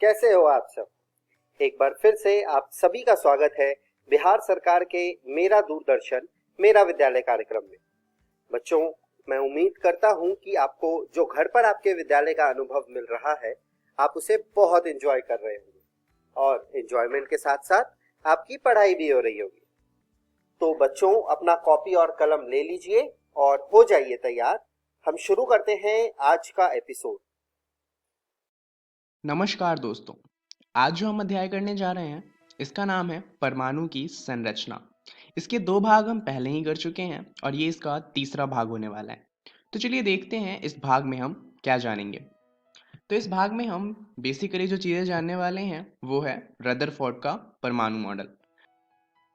कैसे हो आप सब। एक बार फिर से आप सभी का स्वागत है बिहार सरकार के मेरा दूरदर्शन मेरा विद्यालय कार्यक्रम में। बच्चों, मैं उम्मीद करता हूं कि आपको जो घर पर आपके विद्यालय का अनुभव मिल रहा है, आप उसे बहुत एंजॉय कर रहे होंगे और एंजॉयमेंट के साथ साथ आपकी पढ़ाई भी हो रही होगी। तो बच्चों, अपना कॉपी और कलम ले लीजिए और हो जाइए तैयार। हम शुरू करते हैं आज का एपिसोड। नमस्कार दोस्तों। आज जो हम अध्याय करने जा रहे हैं इसका नाम है परमाणु की संरचना। इसके दो भाग हम पहले ही कर चुके हैं और ये इसका तीसरा भाग होने वाला है। तो चलिए देखते हैं इस भाग में हम क्या जानेंगे। तो इस भाग में हम बेसिकली जो चीज़ें जानने वाले हैं वो है रदरफोर्ड का परमाणु मॉडल।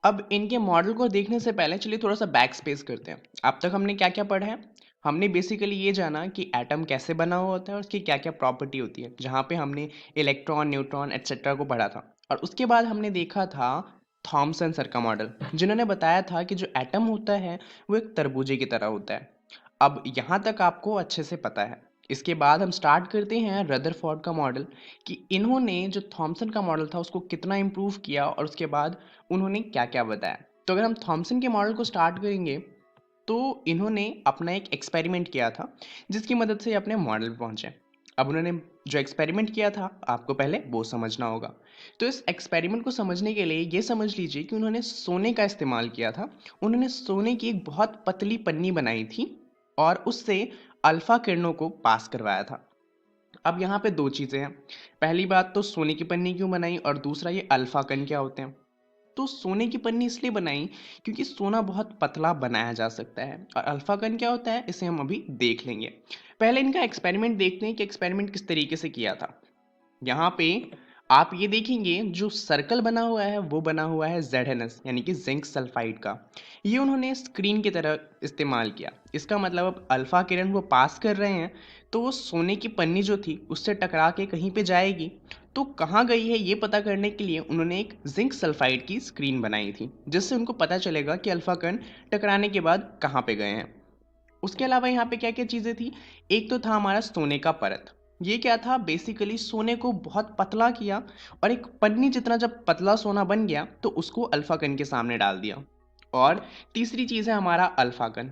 अब इनके मॉडल को देखने से पहले चलिए थोड़ा सा बैक स्पेस करते हैं। अब तक हमने क्या क्या पढ़ा है। हमने बेसिकली ये जाना कि एटम कैसे बना हुआ होता है और उसकी क्या क्या प्रॉपर्टी होती है, जहाँ पे हमने इलेक्ट्रॉन न्यूट्रॉन एट्सेट्रा को पढ़ा था। और उसके बाद हमने देखा था थॉमसन सर का मॉडल, जिन्होंने बताया था कि जो एटम होता है वो एक तरबूजे की तरह होता है। अब यहाँ तक आपको अच्छे से पता है। इसके बाद हम स्टार्ट करते हैं रदरफोर्ड का मॉडल, कि इन्होंने जो थॉमसन का मॉडल था उसको कितना इम्प्रूव किया और उसके बाद उन्होंने क्या क्या बताया। तो अगर हम थॉमसन के मॉडल को स्टार्ट करेंगे तो इन्होंने अपना एक एक्सपेरिमेंट किया था जिसकी मदद से अपने मॉडल पे पहुंचे। अब उन्होंने जो एक्सपेरिमेंट किया था आपको पहले वो समझना होगा। तो इस एक्सपेरिमेंट को समझने के लिए ये समझ लीजिए कि उन्होंने सोने का इस्तेमाल किया था। उन्होंने सोने की एक बहुत पतली पन्नी बनाई थी और उससे अल्फा किरणों को पास करवाया था। अब यहाँ पे दो चीज़ें हैं। पहली बात तो सोने की पन्नी क्यों बनाई और दूसरा ये अल्फा कण क्या होते हैं। तो सोने की पन्नी इसलिए बनाई क्योंकि सोना बहुत पतला बनाया जा सकता है। और अल्फा कण क्या होता है इसे हम अभी देख लेंगे। पहले इनका एक्सपेरिमेंट देखते हैं कि एक्सपेरिमेंट किस तरीके से किया था। यहाँ पे आप ये देखेंगे जो सर्कल बना हुआ है वो बना हुआ है ZnS यानी कि जिंक सल्फाइड का। ये उन्होंने स्क्रीन की तरह इस्तेमाल किया। इसका मतलब अब अल्फा किरण वो पास कर रहे हैं तो वो सोने की पन्नी जो थी उससे टकरा के कहीं पे जाएगी। तो कहाँ गई है ये पता करने के लिए उन्होंने एक जिंक सल्फाइड की स्क्रीन बनाई थी, जिससे उनको पता चलेगा कि अल्फा कण टकराने के बाद कहाँ पे गए हैं। उसके अलावा यहाँ पे क्या क्या चीज़ें थी। एक तो था हमारा सोने का परत। ये क्या था, बेसिकली सोने को बहुत पतला किया और एक पन्नी जितना जब पतला सोना बन गया तो उसको अल्फा कण के सामने डाल दिया। और तीसरी चीज़ है हमारा अल्फा कण।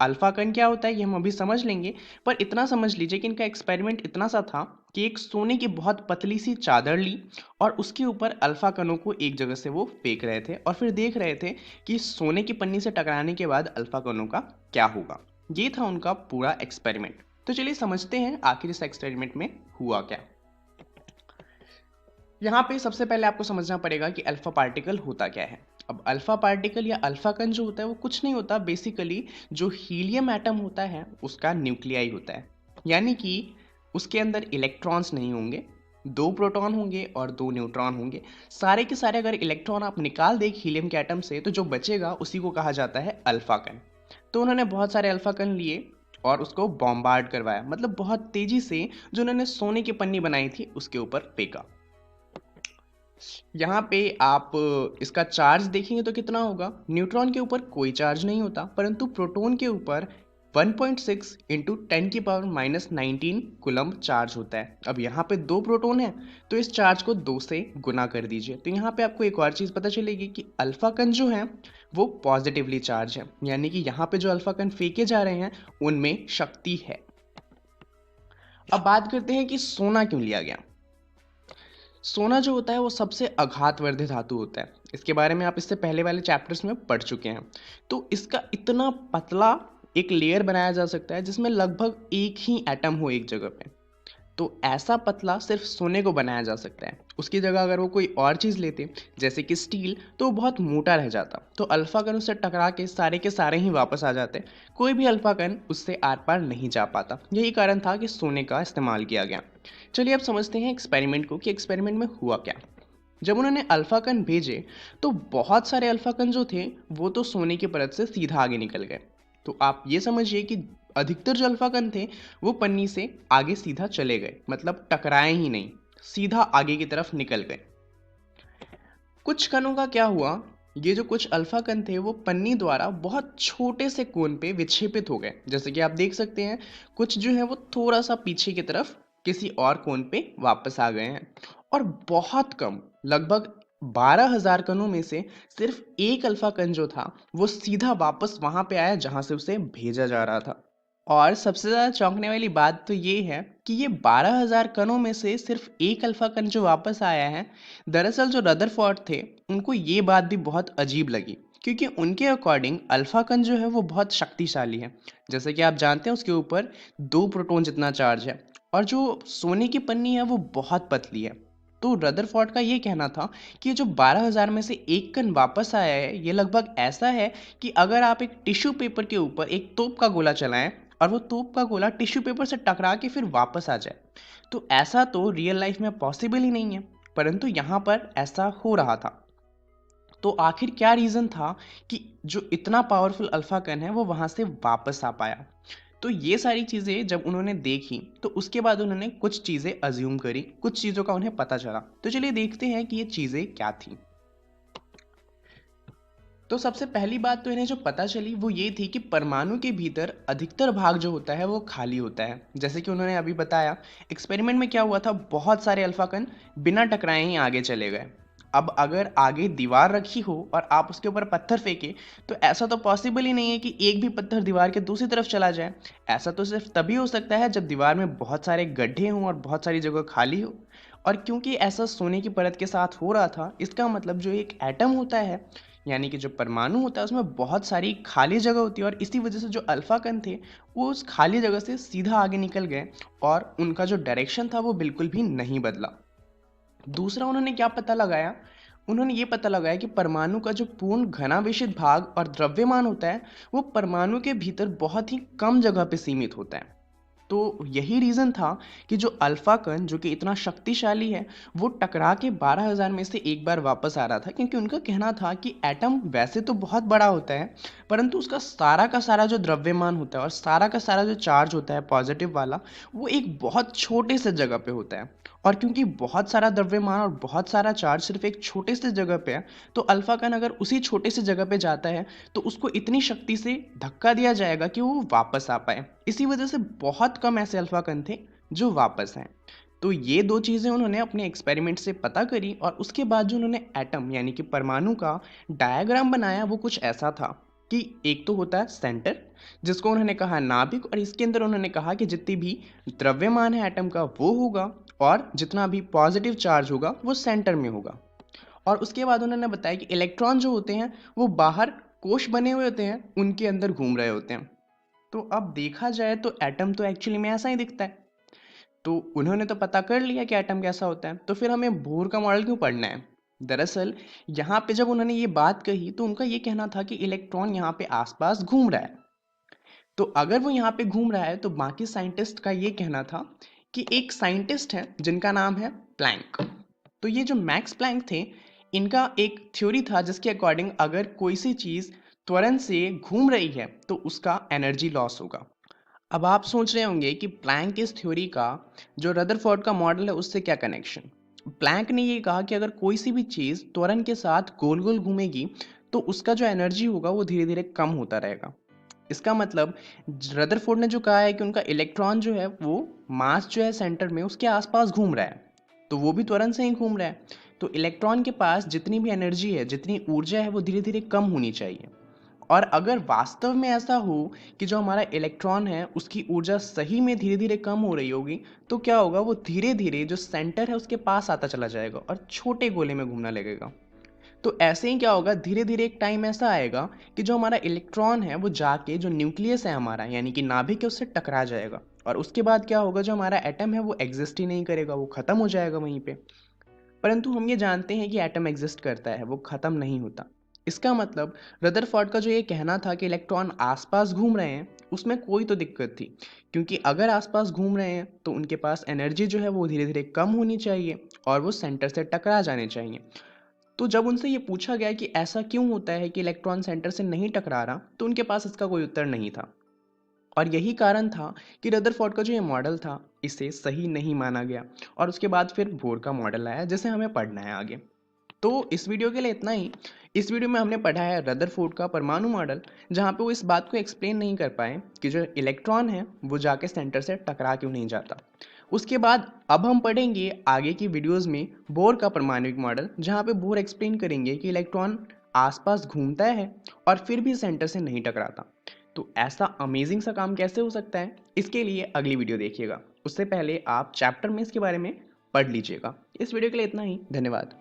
अल्फा कण क्या होता है ये हम अभी समझ लेंगे, पर इतना समझ लीजिए कि इनका एक्सपेरिमेंट इतना सा था कि एक सोने की बहुत पतली सी चादर ली और उसके ऊपर अल्फा कणों को एक जगह से वो फेंक रहे थे और फिर देख रहे थे कि सोने की पन्नी से टकराने के बाद अल्फा कणों का क्या होगा। ये था उनका पूरा एक्सपेरिमेंट। तो चलिए समझते हैं आखिर इस एक्सपेरिमेंट में हुआ क्या। यहाँ पे सबसे पहले आपको समझना पड़ेगा कि अल्फा पार्टिकल होता क्या है। अब अल्फा पार्टिकल या अल्फा कण जो होता है वो कुछ नहीं होता, बेसिकली जो हीलियम एटम होता है उसका न्यूक्लियाई होता है। यानी कि उसके अंदर इलेक्ट्रॉन्स नहीं होंगे, दो प्रोटॉन होंगे और दो न्यूट्रॉन होंगे। सारे के सारे अगर इलेक्ट्रॉन आप निकाल दें हीलियम के एटम से तो जो बचेगा उसी को कहा जाता है अल्फा कण। तो उन्होंने बहुत सारे अल्फा कण लिए और उसको बॉम्बार्ड करवाया, मतलब बहुत तेजी से जो उन्होंने सोने की पन्नी बनाई थी उसके ऊपर फेंका। यहाँ पे आप इसका चार्ज देखेंगे तो कितना होगा। न्यूट्रॉन के ऊपर कोई चार्ज नहीं होता, परंतु प्रोटॉन के ऊपर 1.6 इंटू 10⁻⁻19 कूलम्ब चार्ज होता है। अब यहाँ पे दो प्रोटॉन है तो इस चार्ज को दो से गुना कर दीजिए। तो यहाँ पे आपको एक और चीज़ पता चलेगी कि अल्फा कण जो है वो पॉजिटिवली चार्ज है, यानी कि यहाँ पे जो अल्फा कण फेंके जा रहे हैं उनमें शक्ति है। अब बात करते हैं कि सोना क्यों लिया गया। सोना जो होता है वो सबसे आघातवर्धी धातु होता है। इसके बारे में आप इससे पहले वाले चैप्टर्स में पढ़ चुके हैं। तो इसका इतना पतला एक लेयर बनाया जा सकता है जिसमें लगभग एक ही एटम हो एक जगह पे। तो ऐसा पतला सिर्फ सोने को बनाया जा सकता है। उसकी जगह अगर वो कोई और चीज़ लेते जैसे कि स्टील तो वो बहुत मोटा रह जाता। तो अल्फा कण उससे टकरा के सारे ही वापस आ जाते। कोई भी अल्फा कण उससे आर पार नहीं जा पाता। यही कारण था कि सोने का इस्तेमाल किया गया। चलिए अब समझते हैं एक्सपेरिमेंट को कि एक्सपेरिमेंट में हुआ क्या। जब उन्होंने अल्फा कण भेजे तो बहुत सारे अल्फा कण जो थे वो तो सोने की परत से सीधा आगे निकल गए। तो आप ये समझिए कि अधिकतर जो अल्फा कण थे वो पन्नी से आगे सीधा चले गए, मतलब टकराए ही नहीं, सीधा आगे की तरफ निकल गए। कुछ कणों का क्या हुआ, ये जो कुछ अल्फा कण थे वो पन्नी द्वारा बहुत छोटे से कोण पे विक्षेपित हो गए। जैसे कि आप देख सकते हैं कुछ जो है वो थोड़ा सा पीछे की तरफ किसी और कोण पे वापस आ गए हैं। और बहुत कम, लगभग 12,000 कणों में से सिर्फ एक अल्फा कण जो था वो सीधा वापस वहां पे आया जहां से उसे भेजा जा रहा था। और सबसे ज़्यादा चौंकने वाली बात तो ये है कि ये 12,000 कणों में से सिर्फ एक अल्फा कण जो वापस आया है, दरअसल जो रदरफोर्ड थे उनको ये बात भी बहुत अजीब लगी, क्योंकि उनके अकॉर्डिंग अल्फा कण जो है वो बहुत शक्तिशाली है। जैसे कि आप जानते हैं उसके ऊपर 2 प्रोटॉन जितना चार्ज है, और जो सोने की पन्नी है वो बहुत पतली है। तो रदरफोर्ड का ये कहना था कि जो 12,000 में से एक कण वापस आया है ये लगभग ऐसा है कि अगर आप एक टिश्यू पेपर के ऊपर एक तोप का गोला चलाएं और वो तोप का गोला टिश्यू पेपर से टकरा के फिर वापस आ जाए, तो ऐसा तो रियल लाइफ में पॉसिबल ही नहीं है, परंतु यहाँ पर ऐसा हो रहा था। तो आखिर क्या रीज़न था कि जो इतना पावरफुल अल्फा कण है वो वहाँ से वापस आ पाया? तो ये सारी चीज़ें जब उन्होंने देखी तो उसके बाद उन्होंने कुछ चीज़ें अज्यूम करी, कुछ चीज़ों का उन्हें पता चला। तो चलिए देखते हैं कि ये चीज़ें क्या थी। तो सबसे पहली बात तो इन्हें जो पता चली वो ये थी कि परमाणु के भीतर अधिकतर भाग जो होता है वो खाली होता है। जैसे कि उन्होंने अभी बताया, एक्सपेरिमेंट में क्या हुआ था, बहुत सारे अल्फा कण बिना टकराए ही आगे चले गए। अब अगर आगे दीवार रखी हो और आप उसके ऊपर पत्थर फेंके, तो ऐसा तो पॉसिबल ही नहीं है कि एक भी पत्थर दीवार के दूसरी तरफ चला जाए। ऐसा तो सिर्फ तभी हो सकता है जब दीवार में बहुत सारे गड्ढे हों और बहुत सारी जगह खाली हो। और क्योंकि ऐसा सोने की परत के साथ हो रहा था, इसका मतलब जो एक एटम होता है, यानी कि जो परमाणु होता है, उसमें बहुत सारी खाली जगह होती है, और इसी वजह से जो अल्फा कण थे वो उस खाली जगह से सीधा आगे निकल गए और उनका जो डायरेक्शन था वो बिल्कुल भी नहीं बदला। दूसरा उन्होंने क्या पता लगाया, उन्होंने ये पता लगाया कि परमाणु का जो पूर्ण घनावेशित भाग और द्रव्यमान होता है वो परमाणु के भीतर बहुत ही कम जगह पे सीमित होता है। तो यही रीज़न था कि जो अल्फा कण जो कि इतना शक्तिशाली है वो टकरा के 12,000 में से एक बार वापस आ रहा था, क्योंकि उनका कहना था कि एटम वैसे तो बहुत बड़ा होता है, परंतु उसका सारा का सारा जो द्रव्यमान होता है और सारा का सारा जो चार्ज होता है पॉजिटिव वाला, वो एक बहुत छोटे से जगह पे होता है। और क्योंकि बहुत सारा द्रव्यमान और बहुत सारा चार्ज सिर्फ एक छोटे से जगह पे है, तो अल्फा कण अगर उसी छोटे से जगह पे जाता है तो उसको इतनी शक्ति से धक्का दिया जाएगा कि वो वापस आ पाए। इसी वजह से बहुत कम ऐसे अल्फा कण थे जो वापस आए। तो ये दो चीज़ें उन्होंने अपने एक्सपेरिमेंट से पता करी, और उसके बाद जो उन्होंने एटम यानी कि परमाणु का डायग्राम बनाया वो कुछ ऐसा था कि एक तो होता है सेंटर, जिसको उन्होंने कहा नाभिक, और इसके अंदर उन्होंने कहा कि जितनी भी द्रव्यमान है एटम का वो होगा, और जितना भी पॉजिटिव चार्ज होगा वो सेंटर में होगा। और उसके बाद उन्होंने बताया कि इलेक्ट्रॉन जो होते हैं वो बाहर कोश बने हुए होते हैं, उनके अंदर घूम रहे होते हैं। तो अब देखा जाए तो एटम तो एक्चुअली में ऐसा ही दिखता है। तो उन्होंने तो पता कर लिया कि एटम कैसा होता है, तो फिर हमें बोर का मॉडल क्यों पढ़ना है? दरअसल यहाँ पे जब उन्होंने ये बात कही तो उनका ये कहना था कि इलेक्ट्रॉन यहाँ पे आसपास घूम रहा है। तो अगर वो यहाँ पे घूम रहा है तो बाकी साइंटिस्ट का ये कहना था कि एक साइंटिस्ट है जिनका नाम है प्लैंक। तो ये जो मैक्स प्लैंक थे, इनका एक थ्योरी था जिसके अकॉर्डिंग अगर कोई सी चीज़ त्वरण से घूम रही है तो उसका एनर्जी लॉस होगा। अब आप सोच रहे होंगे कि प्लैंक इस थ्योरी का जो रदरफोर्ड का मॉडल है उससे क्या कनेक्शन। प्लैंक ने ये कहा कि अगर कोई सी भी चीज़ त्वरण के साथ गोल गोल घूमेगी तो उसका जो एनर्जी होगा वो धीरे धीरे कम होता रहेगा। इसका मतलब रदरफोर्ड ने जो कहा है कि उनका इलेक्ट्रॉन जो है वो मास जो है सेंटर में उसके आसपास घूम रहा है, तो वो भी त्वरण से ही घूम रहा है। तो इलेक्ट्रॉन के पास जितनी भी एनर्जी है, जितनी ऊर्जा है, वो धीरे धीरे कम होनी चाहिए। और अगर वास्तव में ऐसा हो कि जो हमारा इलेक्ट्रॉन है उसकी ऊर्जा सही में धीरे धीरे कम हो रही होगी, तो क्या होगा, वो धीरे धीरे जो सेंटर है उसके पास आता चला जाएगा और छोटे गोले में घूमना लगेगा। तो ऐसे ही क्या होगा, धीरे धीरे एक टाइम ऐसा आएगा कि जो हमारा इलेक्ट्रॉन है वो जाके जो न्यूक्लियस है हमारा यानी कि नाभिक है उससे टकरा जाएगा, और उसके बाद क्या होगा, जो हमारा एटम है वो एग्जिस्ट ही नहीं करेगा, वो खत्म हो जाएगा वहीं पे। परंतु हम ये जानते हैं कि एटम एग्जिस्ट करता है, वो खत्म नहीं होता। इसका मतलब रदरफोर्ड का जो ये कहना था कि इलेक्ट्रॉन आसपास घूम रहे हैं, उसमें कोई तो दिक्कत थी, क्योंकि अगर आसपास घूम रहे हैं तो उनके पास एनर्जी जो है वो धीरे धीरे कम होनी चाहिए और वो सेंटर से टकरा जाने चाहिए। तो जब उनसे ये पूछा गया कि ऐसा क्यों होता है कि इलेक्ट्रॉन सेंटर से नहीं टकरा रहा, तो उनके पास इसका कोई उत्तर नहीं था। और यही कारण था कि रदरफोर्ड का जो ये मॉडल था इसे सही नहीं माना गया, और उसके बाद फिर बोर का मॉडल आया जिसे हमें पढ़ना है आगे। तो इस वीडियो के लिए इतना ही। इस वीडियो में हमने पढ़ा है रदरफोर्ड का परमाणु मॉडल, जहाँ पे वो इस बात को एक्सप्लेन नहीं कर पाए कि जो इलेक्ट्रॉन है वो जाके सेंटर से टकरा क्यों नहीं जाता। उसके बाद अब हम पढ़ेंगे आगे की वीडियोस में बोर का परमाणविक मॉडल, जहाँ पे बोर एक्सप्लेन करेंगे कि इलेक्ट्रॉन आसपास घूमता है और फिर भी सेंटर से नहीं टकराता। तो ऐसा अमेजिंग सा काम कैसे हो सकता है, इसके लिए अगली वीडियो देखिएगा। उससे पहले आप चैप्टर में इसके बारे में पढ़ लीजिएगा। इस वीडियो के लिए इतना ही, धन्यवाद।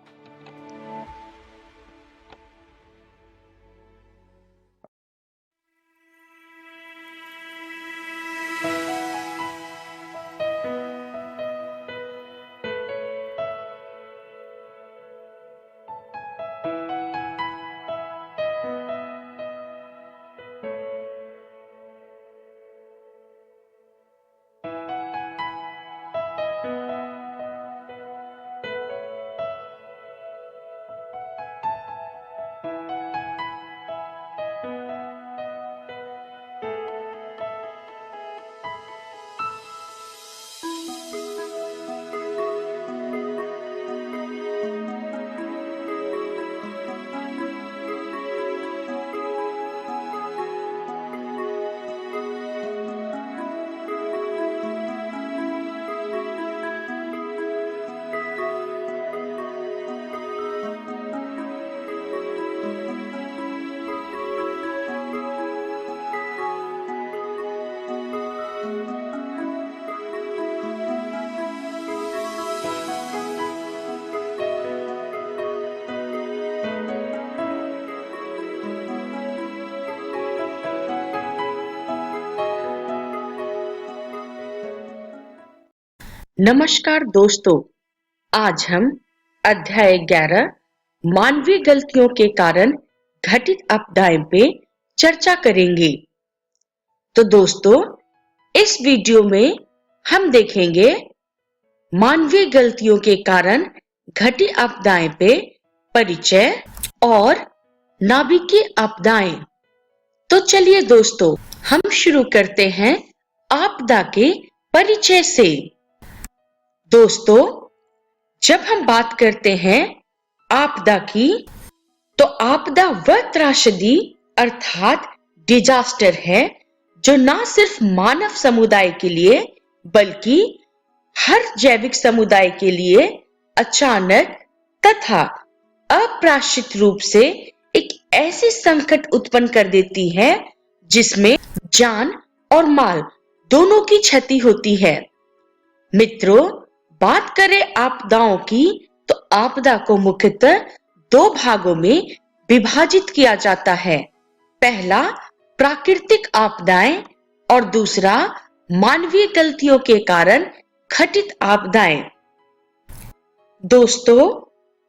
नमस्कार दोस्तों, आज हम अध्याय 11 मानवीय गलतियों के कारण घटित आपदाएं पे चर्चा करेंगे। तो दोस्तों, इस वीडियो में हम देखेंगे मानवीय गलतियों के कारण घटित आपदाएं पे परिचय और नाभिकीय आपदाएं। तो चलिए दोस्तों, हम शुरू करते हैं आपदा के परिचय से। दोस्तों, जब हम बात करते हैं आपदा की, तो आपदा वह त्रासदी अर्थात डिजास्टर है जो न सिर्फ मानव समुदाय के लिए बल्कि हर जैविक समुदाय के लिए अचानक तथा अप्रत्याशित रूप से एक ऐसी संकट उत्पन्न कर देती है जिसमें जान और माल दोनों की क्षति होती है। मित्रों, बात करें आपदाओं की, तो आपदा को मुख्यतः दो भागों में विभाजित किया जाता है। पहला प्राकृतिक आपदाएं और दूसरा मानवीय गलतियों के कारण घटित आपदाएं। दोस्तों,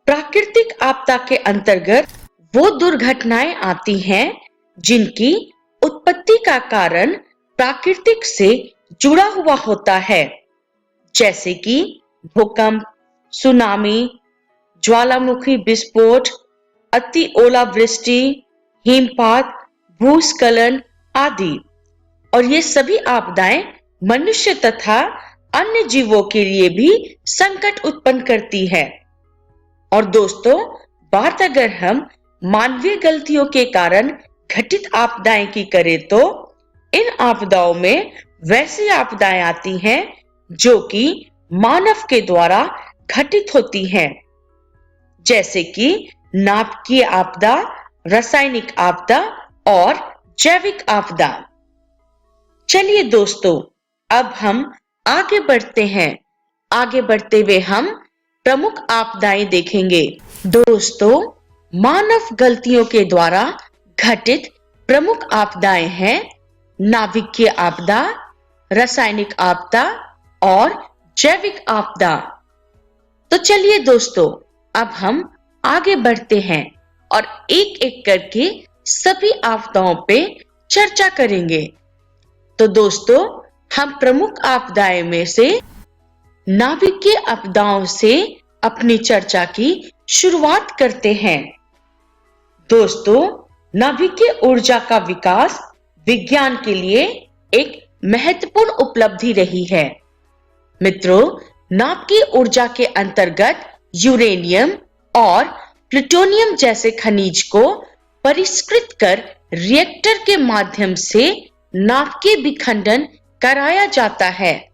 प्राकृतिक आपदा के अंतर्गत वो दुर्घटनाएं आती हैं जिनकी उत्पत्ति का कारण प्राकृतिक से जुड़ा हुआ होता है, जैसे कि भूकंप, सुनामी, ज्वालामुखी विस्फोट, अति ओलावृष्टि, हिमपात, भूस्खलन आदि। और ये सभी आपदाएं मनुष्य तथा अन्य जीवों के लिए भी संकट उत्पन्न करती है। और दोस्तों, बात अगर हम मानवीय गलतियों के कारण घटित आपदाएं की करें, तो इन आपदाओं में वैसी आपदाएं आती हैं जो कि मानव के द्वारा घटित होती हैं, जैसे कि नाभिकीय आपदा, रासायनिक आपदा और जैविक आपदा। चलिए दोस्तों, अब हम आगे बढ़ते हैं। आगे बढ़ते हुए हम प्रमुख आपदाएं देखेंगे। दोस्तों, मानव गलतियों के द्वारा घटित प्रमुख आपदाएं हैं नाभिकीय आपदा, रासायनिक आपदा और जैविक आपदा। तो चलिए दोस्तों, अब हम आगे बढ़ते हैं और एक एक करके सभी आपदाओं पे चर्चा करेंगे। तो दोस्तों, हम प्रमुख आपदाएं में से नाभिकीय आपदाओं से अपनी चर्चा की शुरुआत करते हैं। दोस्तों, नाभिकीय ऊर्जा का विकास विज्ञान के लिए एक महत्वपूर्ण उपलब्धि रही है। मित्रों, नाभिकीय ऊर्जा के अंतर्गत यूरेनियम और प्लूटोनियम जैसे खनिज को परिष्कृत कर रिएक्टर के माध्यम से नाभिकीय विखंडन कराया जाता है,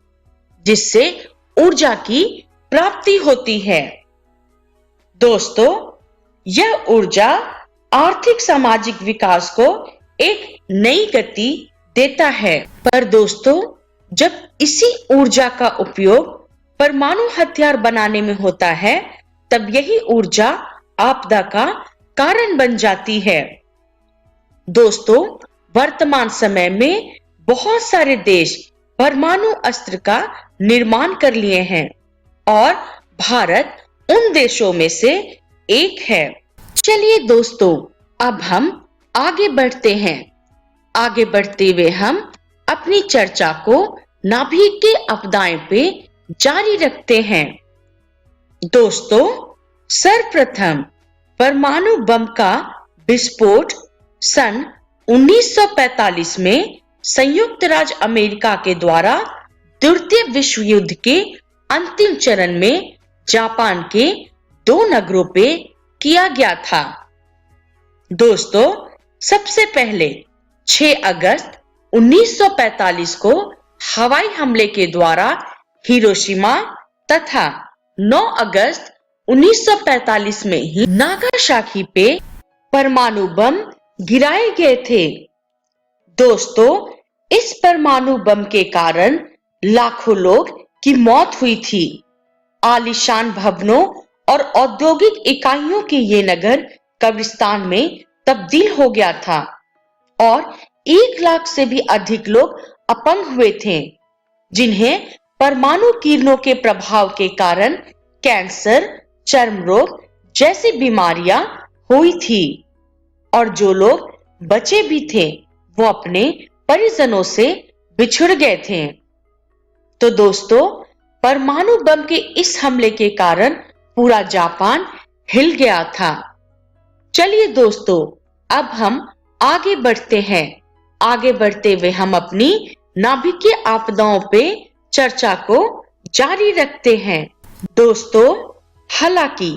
जिससे ऊर्जा की प्राप्ति होती है। दोस्तों, यह ऊर्जा आर्थिक सामाजिक विकास को एक नई गति देता है। पर दोस्तों, जब इसी ऊर्जा का उपयोग परमाणु हथियार बनाने में होता है, तब यही ऊर्जा आपदा का कारण बन जाती है। दोस्तों, वर्तमान समय में बहुत सारे देश परमाणु अस्त्र का निर्माण कर लिए हैं और भारत उन देशों में से एक है। चलिए दोस्तों, अब हम आगे बढ़ते हैं। आगे बढ़ते हुए हम अपनी चर्चा को नाभिक के आपदाएं पे जारी रखते हैं। दोस्तों, सर्वप्रथम परमाणु बम का विस्फोट सन 1945 में संयुक्त राज्य अमेरिका के द्वारा द्वितीय विश्व युद्ध के अंतिम चरण में जापान के 2 नगरों पे किया गया था। दोस्तों, सबसे पहले 6 अगस्त 1945 को हवाई हमले के द्वारा हिरोशिमा तथा 9 अगस्त 1945 में ही नागासाकी पे परमाणु बम गिराए गए थे। दोस्तों, इस परमाणु बम के कारण लाखों लोग की मौत हुई थी। आलीशान भवनों और औद्योगिक इकाइयों के ये नगर कब्रिस्तान में तब्दील हो गया था और 1 लाख से भी अधिक लोग अपंग हुए थे, जिन्हें परमाणु किरणों के प्रभाव के कारण कैंसर, चर्म रोग जैसी बीमारियां हुई थी और जो लोग बचे भी थे वो अपने परिजनों से बिछुड़ गए थे। तो दोस्तों, परमाणु बम के इस हमले के कारण पूरा जापान हिल गया था। चलिए दोस्तों, अब हम आगे बढ़ते हैं। आगे बढ़ते हुए हम अपनी नाभिकीय आपदाओं पे चर्चा को जारी रखते हैं। दोस्तों, हालांकि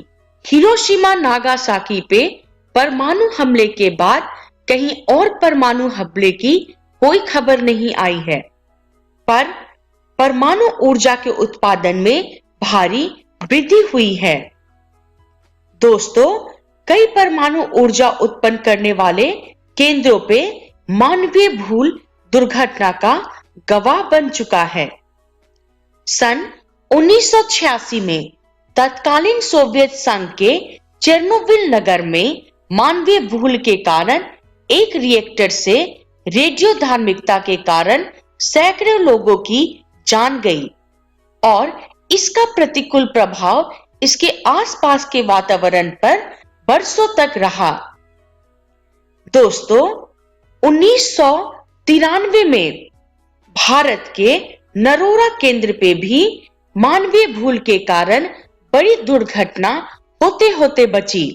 हिरोशिमा नागासाकी पे परमाणु हमले के बाद कहीं और परमाणु हमले की कोई खबर नहीं आई है, पर परमाणु ऊर्जा के उत्पादन में भारी वृद्धि हुई है। दोस्तों, कई परमाणु ऊर्जा उत्पन्न करने वाले केंद्रों पे मानवीय भूल दुर्घटना का गवाह बन चुका है। सन 1986 में तत्कालीन सोवियत संघ के चेर्नोबिल नगर में मानवीय भूल के कारण एक रिएक्टर से रेडियो धार्मिकता के कारण सैकड़ों लोगों की जान गई और इसका प्रतिकूल प्रभाव इसके आसपास के वातावरण पर बरसों तक रहा। दोस्तों, 1993 में भारत के नरोरा केंद्र पे भी मानवीय भूल के कारण बड़ी दुर्घटना होते होते बची।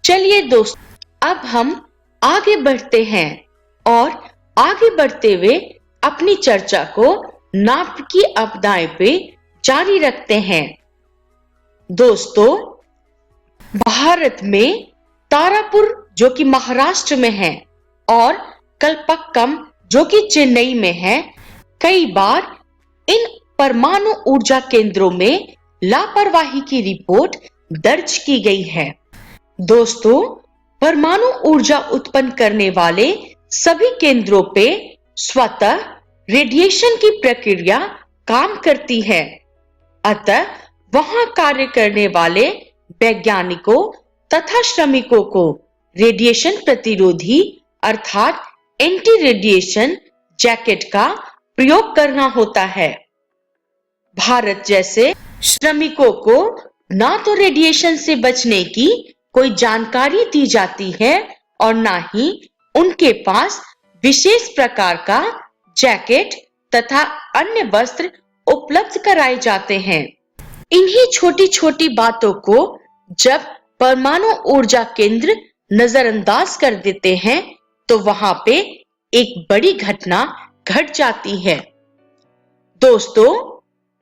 चलिए दोस्तों, अब हम आगे बढ़ते हैं और आगे बढ़ते हुए अपनी चर्चा को नाभिकीय आपदाएं पे जारी रखते हैं। दोस्तों, भारत में तारापुर जो कि महाराष्ट्र में है और कलपक्कम जो कि चेन्नई में है, कई बार इन परमाणु ऊर्जा केंद्रों में लापरवाही की रिपोर्ट दर्ज की गई है। दोस्तों, परमाणु ऊर्जा उत्पन्न करने वाले सभी केंद्रों पे स्वतः रेडिएशन की प्रक्रिया काम करती है, अतः वहां कार्य करने वाले वैज्ञानिकों तथा श्रमिकों को रेडिएशन प्रतिरोधी अर्थात एंटी रेडिएशन जैकेट का प्रयोग करना होता है। भारत जैसे श्रमिकों को ना तो रेडिएशन से बचने की कोई जानकारी दी जाती है और ना ही उनके पास विशेष प्रकार का जैकेट तथा अन्य वस्त्र उपलब्ध कराए जाते हैं। इन्हीं छोटी छोटी बातों को जब परमाणु ऊर्जा केंद्र नजरअंदाज कर देते हैं तो वहां पे एक बड़ी घटना घट जाती है। दोस्तों,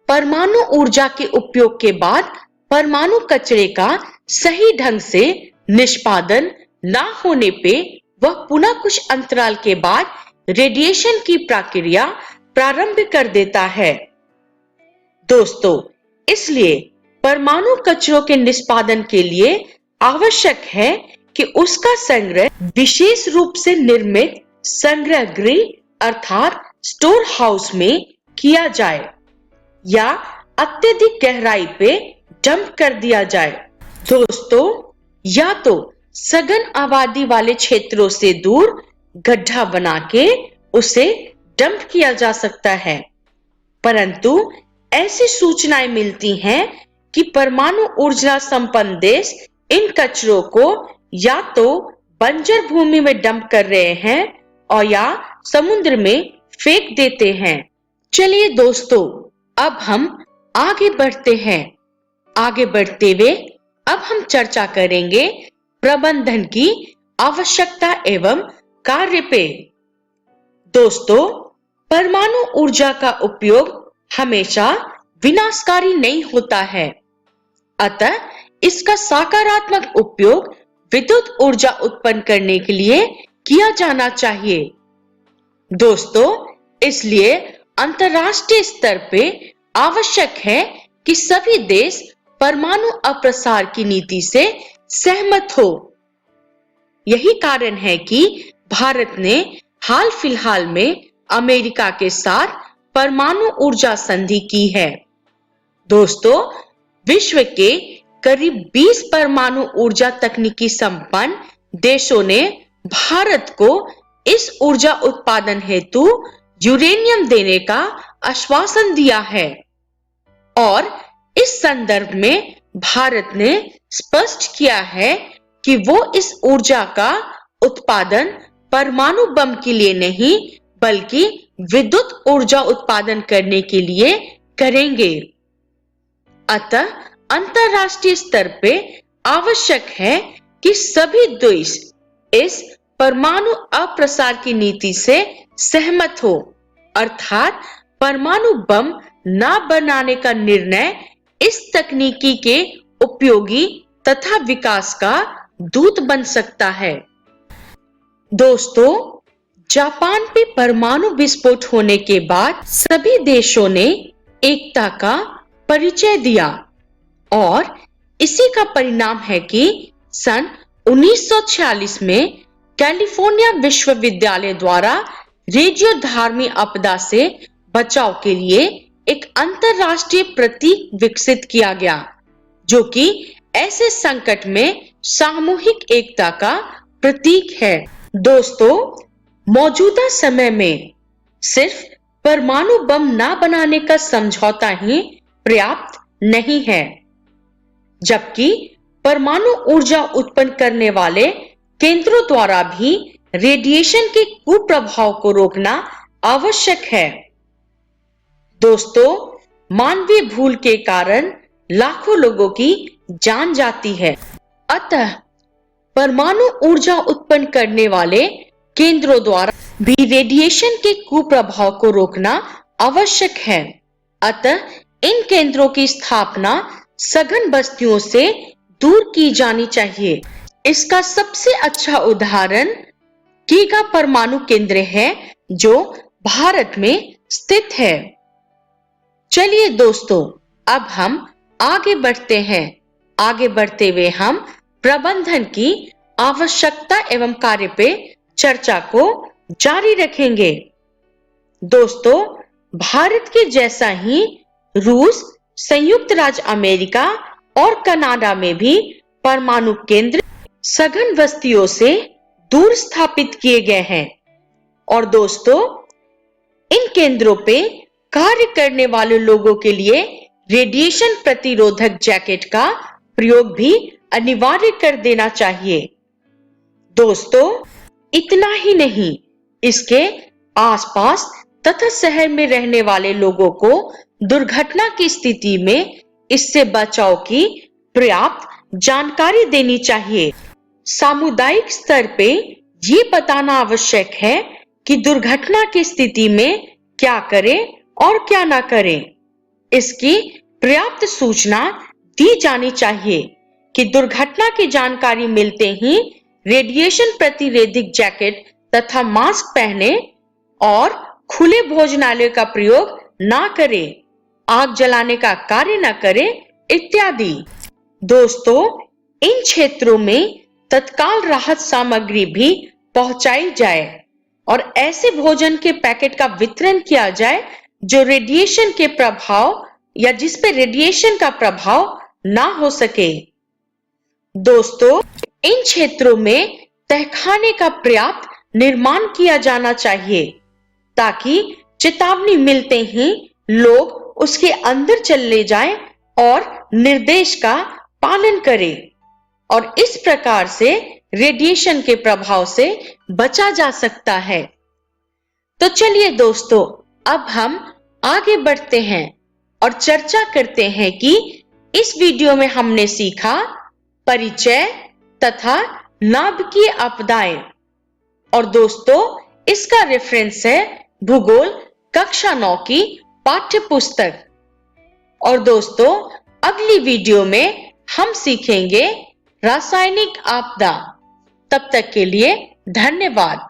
परमाणु ऊर्जा के उपयोग के बाद परमाणु कचरे का सही ढंग से निष्पादन ना होने पे वह पुनः कुछ अंतराल के बाद रेडिएशन की प्रक्रिया प्रारंभ कर देता है। दोस्तों, इसलिए परमाणु कचरों के निष्पादन के लिए आवश्यक है कि उसका संग्रह विशेष रूप से निर्मित संग्रह गृह अर्थात स्टोर हाउस में किया जाए या अत्यधिक गहराई पे डंप कर दिया जाए। दोस्तों, या तो सघन आबादी वाले क्षेत्रों से दूर गड्ढा बना के उसे डंप किया जा सकता है, परंतु ऐसी सूचनाएं मिलती हैं कि परमाणु ऊर्जा संपन्न देश इन कचरों को या तो बंजर भूमि में डंप कर रहे हैं और या समुद्र में फेंक देते हैं। चलिए दोस्तों, अब हम आगे बढ़ते हैं। आगे बढ़ते हुए अब हम चर्चा करेंगे प्रबंधन की आवश्यकता एवं कार्य पे। दोस्तों, परमाणु ऊर्जा का उपयोग हमेशा विनाशकारी नहीं होता है, अतः इसका सकारात्मक उपयोग विद्युत ऊर्जा उत्पन्न करने के लिए किया जाना चाहिए। दोस्तों, इसलिए अंतर्राष्ट्रीय स्तर पे आवश्यक है कि सभी देश परमाणु अप्रसार की नीति से सहमत हो। यही कारण है कि भारत ने हाल फिलहाल में अमेरिका के साथ परमाणु ऊर्जा संधि की है। दोस्तों, विश्व के करीब 20 परमाणु ऊर्जा तकनीकी संपन्न देशों ने भारत को इस ऊर्जा उत्पादन हेतु यूरेनियम देने का आश्वासन दिया है और इस संदर्भ में भारत ने स्पष्ट किया है कि वो इस ऊर्जा का उत्पादन परमाणु बम के लिए नहीं बल्कि विद्युत ऊर्जा उत्पादन करने के लिए करेंगे। अतः अंतरराष्ट्रीय स्तर पे आवश्यक है कि सभी देश इस परमाणु अप्रसार की नीति से सहमत हो, अर्थात परमाणु बम न बनाने का निर्णय इस तकनीकी के उपयोगी तथा विकास का दूत बन सकता है। दोस्तों, जापान पे परमाणु विस्फोट होने के बाद सभी देशों ने एकता का परिचय दिया और इसी का परिणाम है कि सन 1946 में कैलिफोर्निया विश्वविद्यालय द्वारा रेडियोधर्मी आपदा से बचाव के लिए एक अंतरराष्ट्रीय प्रतीक विकसित किया गया, जो कि ऐसे संकट में सामूहिक एकता का प्रतीक है। दोस्तों, मौजूदा समय में सिर्फ परमाणु बम न बनाने का समझौता ही पर्याप्त नहीं है, जबकि परमाणु ऊर्जा उत्पन्न करने वाले केंद्रों द्वारा भी रेडिएशन के कुप्रभाव को रोकना आवश्यक है। दोस्तों, मानवीय भूल के कारण लाखों लोगों की जान जाती है, अतः परमाणु ऊर्जा उत्पन्न करने वाले केंद्रों द्वारा भी रेडिएशन के कुप्रभाव को रोकना आवश्यक है। अतः इन केंद्रों की स्थापना सघन बस्तियों से दूर की जानी चाहिए। इसका सबसे अच्छा उदाहरण गीगा परमाणु केंद्र है, जो भारत में स्थित है। चलिए दोस्तों, अब हम आगे बढ़ते हैं। आगे बढ़ते हुए हम प्रबंधन की आवश्यकता एवं कार्य पे चर्चा को जारी रखेंगे। दोस्तों, भारत के जैसा ही रूस, संयुक्त राज्य अमेरिका और कनाडा में भी परमाणु केंद्र सघन बस्तियों से दूर स्थापित किए गए हैं और दोस्तों, इन केंद्रों पे कार्य करने वाले लोगों के लिए रेडिएशन प्रतिरोधक जैकेट का प्रयोग भी अनिवार्य कर देना चाहिए। दोस्तों, इतना ही नहीं, इसके आसपास तथा शहर में रहने वाले लोगों को दुर्घटना की स्थिति में इससे बचाव की पर्याप्त जानकारी देनी चाहिए। सामुदायिक स्तर पे ये बताना आवश्यक है कि दुर्घटना की स्थिति में क्या करें और क्या ना करें। इसकी पर्याप्त सूचना दी जानी चाहिए कि दुर्घटना की जानकारी मिलते ही रेडिएशन प्रतिरोधक जैकेट तथा मास्क पहने और खुले भोजनालय का प्रयोग ना करें। आग जलाने का कार्य न करे इत्यादि। दोस्तों, इन क्षेत्रों में तत्काल राहत सामग्री भी पहुंचाई जाए और ऐसे भोजन के पैकेट का वितरण किया जाए जो रेडिएशन के प्रभाव या जिस पे रेडिएशन का प्रभाव ना हो सके। दोस्तों, इन क्षेत्रों में तहखाने का पर्याप्त निर्माण किया जाना चाहिए ताकि चेतावनी मिलते ही लोग उसके अंदर चले जाएं और निर्देश का पालन करें और इस प्रकार से रेडिएशन के प्रभाव से बचा जा सकता है। तो चलिए दोस्तों, अब हम आगे बढ़ते हैं और चर्चा करते हैं कि इस वीडियो में हमने सीखा परिचय तथा नाभिकीय आपदाएं। और दोस्तों, इसका रेफरेंस है भूगोल कक्षा 9 की पाठ्य पुस्तक। और दोस्तों, अगली वीडियो में हम सीखेंगे रासायनिक आपदा। तब तक के लिए धन्यवाद।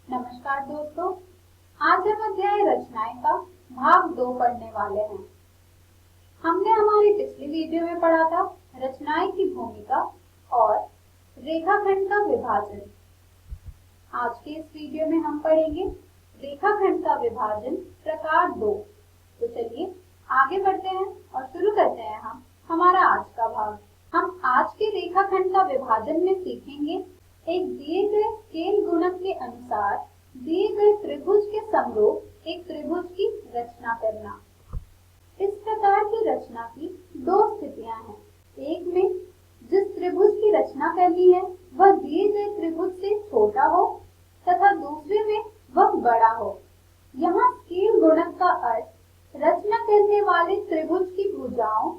नमस्कार दोस्तों, आज हम अध्याय रचनाएं का भाग 2 पढ़ने वाले हैं। हमने हमारी पिछली वीडियो में पढ़ा था रचनाएं की भूमिका और रेखाखंड का विभाजन। आज के इस वीडियो में हम पढ़ेंगे रेखाखंड का विभाजन प्रकार 2। तो चलिए आगे बढ़ते हैं और शुरू करते हैं हम हमारा आज का भाग। हम आज के रेखाखंड का विभाजन में सीखेंगे एक दिए गए स्केल गुणक के अनुसार दिए गए त्रिभुज के समरूप एक त्रिभुज की रचना करना। इस प्रकार की रचना की 2 स्थितियां हैं। एक में जिस त्रिभुज की रचना करनी है वह दिए गए त्रिभुज से छोटा हो तथा दूसरे में वह बड़ा हो। यहाँ स्केल गुणक का अर्थ रचना करने वाले त्रिभुज की भुजाओं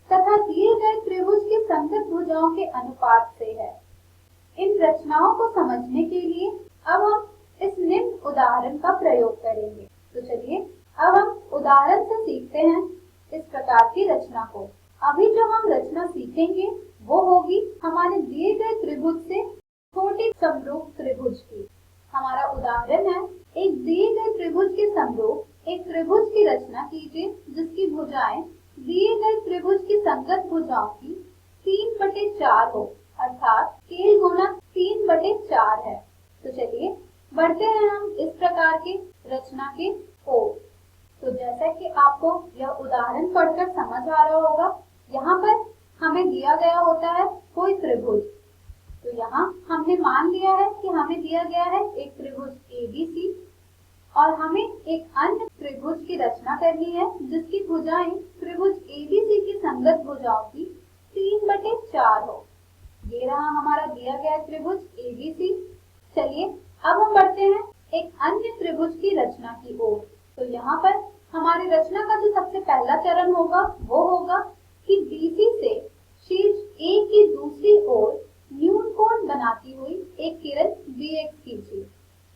तथा दिए गए त्रिभुज की संगत भुजाओं के अनुपात से है। इन रचनाओं को समझने के लिए अब हम इस निम्न उदाहरण का प्रयोग करेंगे। तो चलिए अब हम उदाहरण से सीखते हैं इस प्रकार की रचना को। अभी जो हम रचना सीखेंगे वो होगी हमारे दिए गए त्रिभुज से छोटे समरूप त्रिभुज की। हमारा उदाहरण है एक दिए गए त्रिभुज के समरूप एक त्रिभुज की रचना कीजिए जिसकी भुजाएं दिए गए त्रिभुज की संगत भुजाओं की 3/4 हो, अर्थात स्केल गुणक 3/4 है। तो चलिए बढ़ते हैं हम इस प्रकार के रचना के ओर। तो जैसा कि आपको यह उदाहरण पढ़कर समझ आ रहा होगा, यहाँ पर हमें दिया गया होता है कोई त्रिभुज। तो यहाँ हमने मान लिया है कि हमें दिया गया है एक त्रिभुज ABC और हमें एक अन्य त्रिभुज की रचना करनी है जिसकी भुजाएं त्रिभुज ABC की संगत भुजाओं की 3/4 हो। ये रहा हमारा दिया गया त्रिभुज ABC। चलिए अब हम बढ़ते हैं एक अन्य त्रिभुज की रचना की ओर। तो यहाँ पर हमारी रचना का जो सबसे पहला चरण होगा वो होगा कि BC से शीर्ष A की दूसरी ओर न्यून कोण बनाती हुई एक किरण BX खींचिए।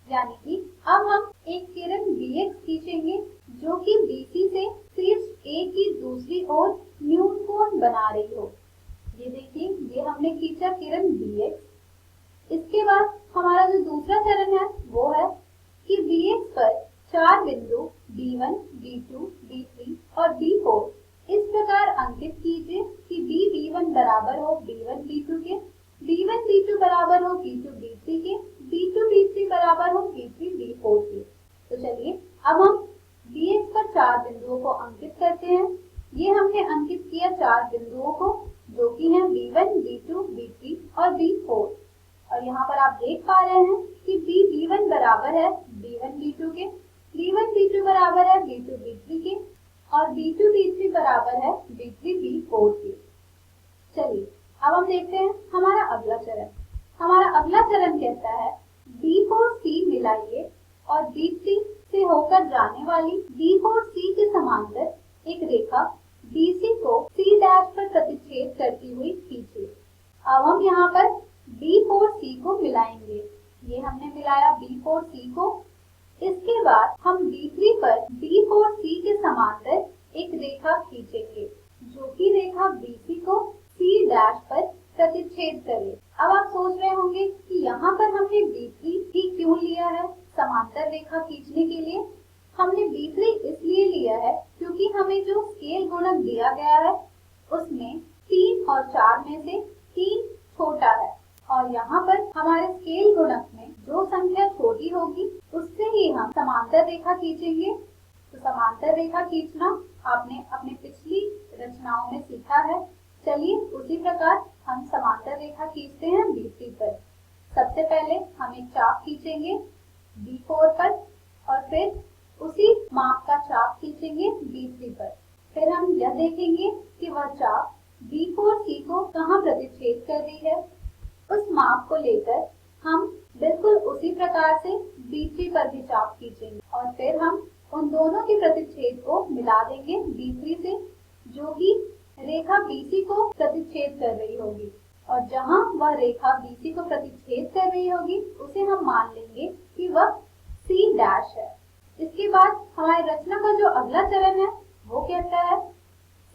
यानी कि अब हम एक किरण BX खींचेंगे जो कि BC से शीर्ष A की दूसरी ओर न्यून कोण बना रही हो। ये देखिए, ये हमने खींचा किरण BX। इसके बाद हमारा जो दूसरा चरण है वो है कि BX पर 4 बिंदु B1, B2, B3 और B4 इस प्रकार अंकित कीजिए कि B1 बराबर हो B1, B2 के, B1, B2 बराबर हो B2, B3 के, B2, B3 बराबर हो B3, B4 के। तो चलिए अब हम BX पर 4 बिंदुओं को अंकित करते हैं। ये हमने अंकित किया 4 बिंदुओं को, जो कि हैं B1, B2, B3 और B4। और यहाँ पर आप देख पा रहे हैं कि B1 बराबर है B1, B2 के, B1, B2 बराबर है B2, B3 के और B2, B3 बराबर है B3, B4 के। चलिए अब हम देखते हैं हमारा अगला चरण। हमारा अगला चरण कहता है B4C मिलाइए और B3 से होकर जाने वाली B4C के समांतर एक रेखा BC को C डैश पर प्रतिच्छेद करती हुई खींचिए। अब हम यहाँ पर B4C को मिलाएंगे। ये हमने मिलाया B4C को। इसके बाद हम B3 पर B4C के समांतर एक रेखा खींचेंगे, जो कि रेखा BC को C डैश पर प्रतिच्छेद करे। अब आप सोच रहे होंगे कि यहाँ पर हमने B3 ही क्यों लिया है समांतर रेखा खींचने के लिए। हमने B3 इसलिए लिया है क्योंकि हमें जो स्केल गुणक दिया गया है उसमें 3 और 4 में से 3 छोटा है और यहाँ पर हमारे स्केल गुणक में जो संख्या छोटी होगी उससे ही हम समांतर रेखा खींचेंगे। तो समांतर रेखा खींचना आपने अपने पिछली रचनाओं में सीखा है। चलिए उसी प्रकार हम समांतर रेखा खींचते हैं B3 पर। सबसे पहले हम एक चाप खींचेंगे B4 पर और फिर उसी माप का चाप खींचेंगे B3 पर। फिर हम यह देखेंगे कि वह चाप B4C को कहाँ प्रतिच्छेद कर रही है। उस माप को लेकर हम बिल्कुल उसी प्रकार से B3 पर भी चाप खींचेंगे और फिर हम उन दोनों के प्रतिच्छेद को मिला देंगे B3 से, जो कि रेखा BC को प्रतिच्छेद कर रही होगी। और जहां वह रेखा BC को प्रतिच्छेद कर रही होगी उसे हम मान लेंगे कि वह C डैश है। इसके बाद हमारी रचना का जो अगला चरण है वो कहता है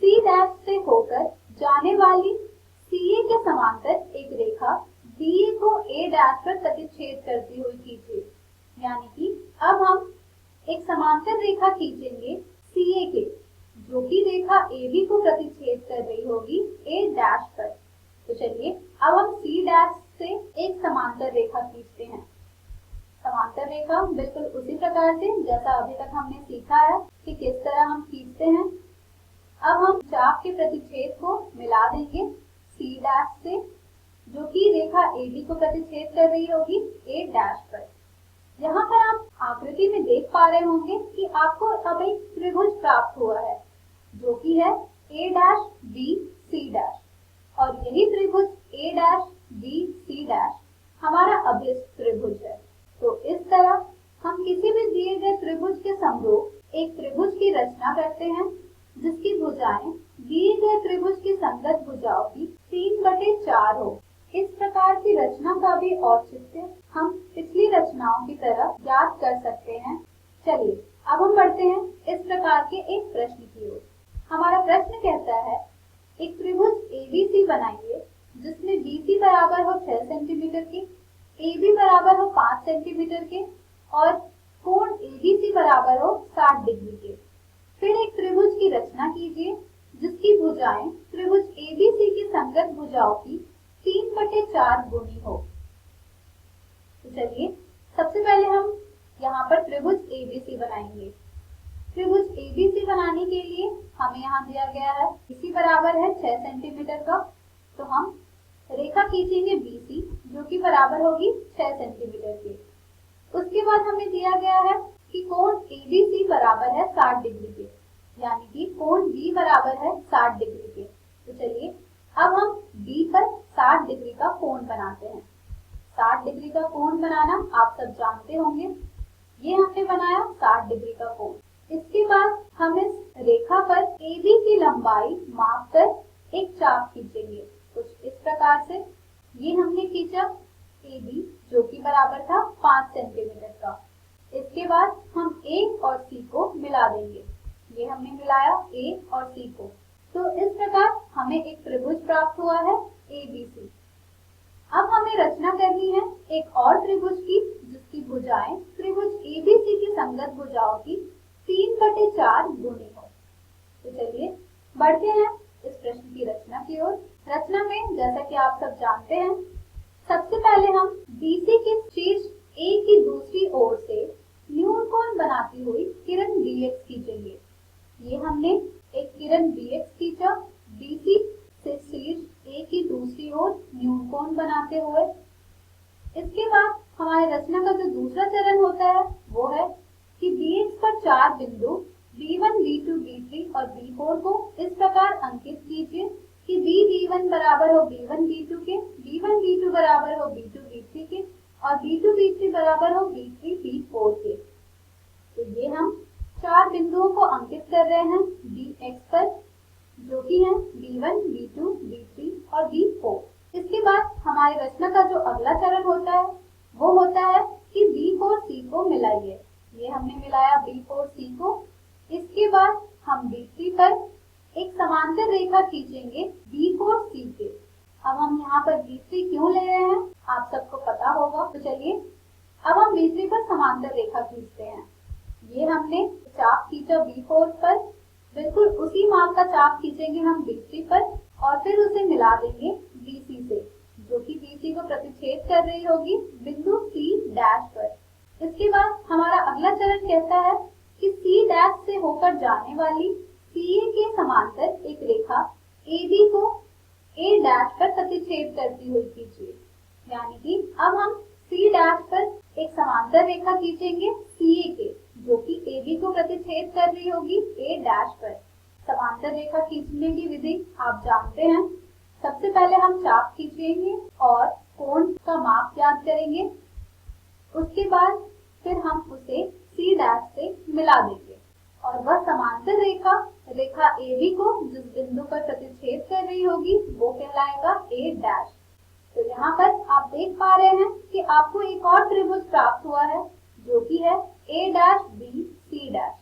C डैश से होकर जाने वाली CA के समांतर एक रेखा BA को A डैश पर प्रतिच्छेद करती हुई खींचिए। यानी कि अब हम एक समांतर रेखा खींचेंगे CA के, जो कि रेखा AB को प्रतिच्छेद कर रही होगी A डैश पर। तो चलिए अब हम C डैश से एक समांतर रेखा खींचते हैं। समांतर रेखा बिल्कुल उसी प्रकार से जैसा अभी तक हमने सीखा है कि किस तरह हम खींचते हैं। अब हम चाप के प्रतिच्छेद को मिला देंगे C डैश से, जो कि रेखा AB को प्रतिच्छेद कर रही होगी A डैश पर। यहाँ पर आप आकृति में देख पा रहे होंगे कि आपको अब एक त्रिभुज प्राप्त हुआ है, जो कि है A dash B C dash, और यही त्रिभुज A dash B C dash हमारा अभिष्ट त्रिभुज है। तो इस तरह हम किसी भी दिए गए त्रिभुज के समरूप एक त्रिभुज की रचना करते हैं, जिसकी भुजाएं दिए गए त्रिभुज की संगत भुजाओं की 3/4 हो। इस प्रकार की रचना का भी औचित्य हम पिछली रचनाओं की तरह याद कर सकते हैं। चलिए अब हम बढ़ते हैं इस प्रकार के एक प्रश्न की ओर। हमारा प्रश्न कहता है एक त्रिभुज ABC बनाइए जिसमें BC बराबर हो 6 सेंटीमीटर के, AB बराबर हो 5 सेंटीमीटर के और कोण ABC बराबर हो 60 डिग्री के। फिर एक त्रिभुज की रचना कीजिए जिसकी भुजाएं त्रिभुज ABC की संगत भुजाओं की 3/4 गुनी हो। तो चलिए सबसे पहले हम यहाँ पर त्रिभुज ABC बनाएंगे। त्रिभुज ABC बनाने के लिए हमें यहाँ दिया गया है BC बराबर है 6 सेंटीमीटर का, तो हम रेखा खींचेंगे BC जो कि बराबर होगी 6 सेंटीमीटर के। उसके बाद हमें दिया गया है कि कोण ABC बराबर है 60 डिग्री के, यानी कि कोण B बराबर है 60 डिग्री के। तो चलिए अब हम B पर 60 डिग्री का कोण बनाते हैं। 60 डिग्री का कोण बनाना आप सब जानते होंगे। ये हमने बनाया 60 डिग्री का कोण। इसके बाद हम इस रेखा पर AB की लंबाई माप कर एक चाप खींचेंगे कुछ इस प्रकार से। ये हमने खींचा AB जो कि बराबर था 5 सेंटीमीटर का। इसके बाद हम A और C को मिला देंगे। ये हमने मिलाया A और C को, तो इस प्रकार हमें एक त्रिभुज प्राप्त हुआ है ABC। अब हमें रचना करनी है एक और त्रिभुज की जिसकी भुजाएं त्रिभुज एबीसी की संगत भुजाओं की 3/4 गुनी हो। तो चलिए बढ़ते हैं इस प्रश्न की रचना की ओर। रचना में जैसा कि आप सब जानते हैं, सबसे पहले हम बीसी के शीर्ष ए की दूसरी ओर से न्यून कोण बनाती हुई किरण डीएक्स खींचेंगे। ये हमने एक किरण डीएक्स खींचा बीसी से शीर्ष ए की दूसरी ओर न्यून कोण बनाते हुए। इसके बाद हमारी रचना का जो दूसरा चरण होता है वो है कि डीएक्स पर 4 बिंदु B1, B2, B3 और B4 को इस प्रकार अंकित कीजिए कि B1 बराबर हो B1, B2 के, B1, B2 बराबर हो B2, B3 के और B2, B3 बराबर हो B3, B4 के। तो ये हम 4 बिंदुओं को अंकित कर रहे हैं dx पर, जो कि हैं B1, B2, B3 और B4। इसके बाद हमारी रचना का जो अगला चरण होता है वो होता है कि B4C को मिलाइए। ये हमने मिलाया B4C को। इसके बाद हम B3 पर एक समांतर रेखा खींचेंगे B4C के। अब हम यहाँ पर B3 क्यों ले रहे हैं आप सबको पता होगा। तो चलिए अब हम B3 पर समांतर रेखा खींचते हैं। ये हमने चाप खींचा B4 पर, बिल्कुल उसी माप का चाप खींचेंगे हम B3 पर और फिर उसे मिला देंगे BC से, जो कि BC को प्रतिच्छेद कर रही होगी बिंदु C डैश पर। इसके बाद हमारा अगला चरण कहता है कि C डैश से होकर जाने वाली CA के समांतर एक रेखा AB को A डैश पर प्रतिच्छेद करती हुई खींचिए। यानी कि अब हम C डैश पर एक समांतर रेखा खींचेंगे CA के, जो कि AB को प्रतिच्छेद कर रही होगी A डैश पर। समांतर रेखा खींचने की विधि आप जानते हैं। सबसे पहले हम चाप खींचेंगे और कोण का माप याद करेंगे। उसके बाद फिर हम उसे C डैश से मिला देंगे और वह समांतर रेखा AB को जिस बिंदु पर प्रतिच्छेद कर रही होगी वो कहलाएगा A डैश। तो यहाँ पर आप देख पा रहे हैं कि आपको एक और त्रिभुज प्राप्त हुआ है, जो कि है A dash B C dash,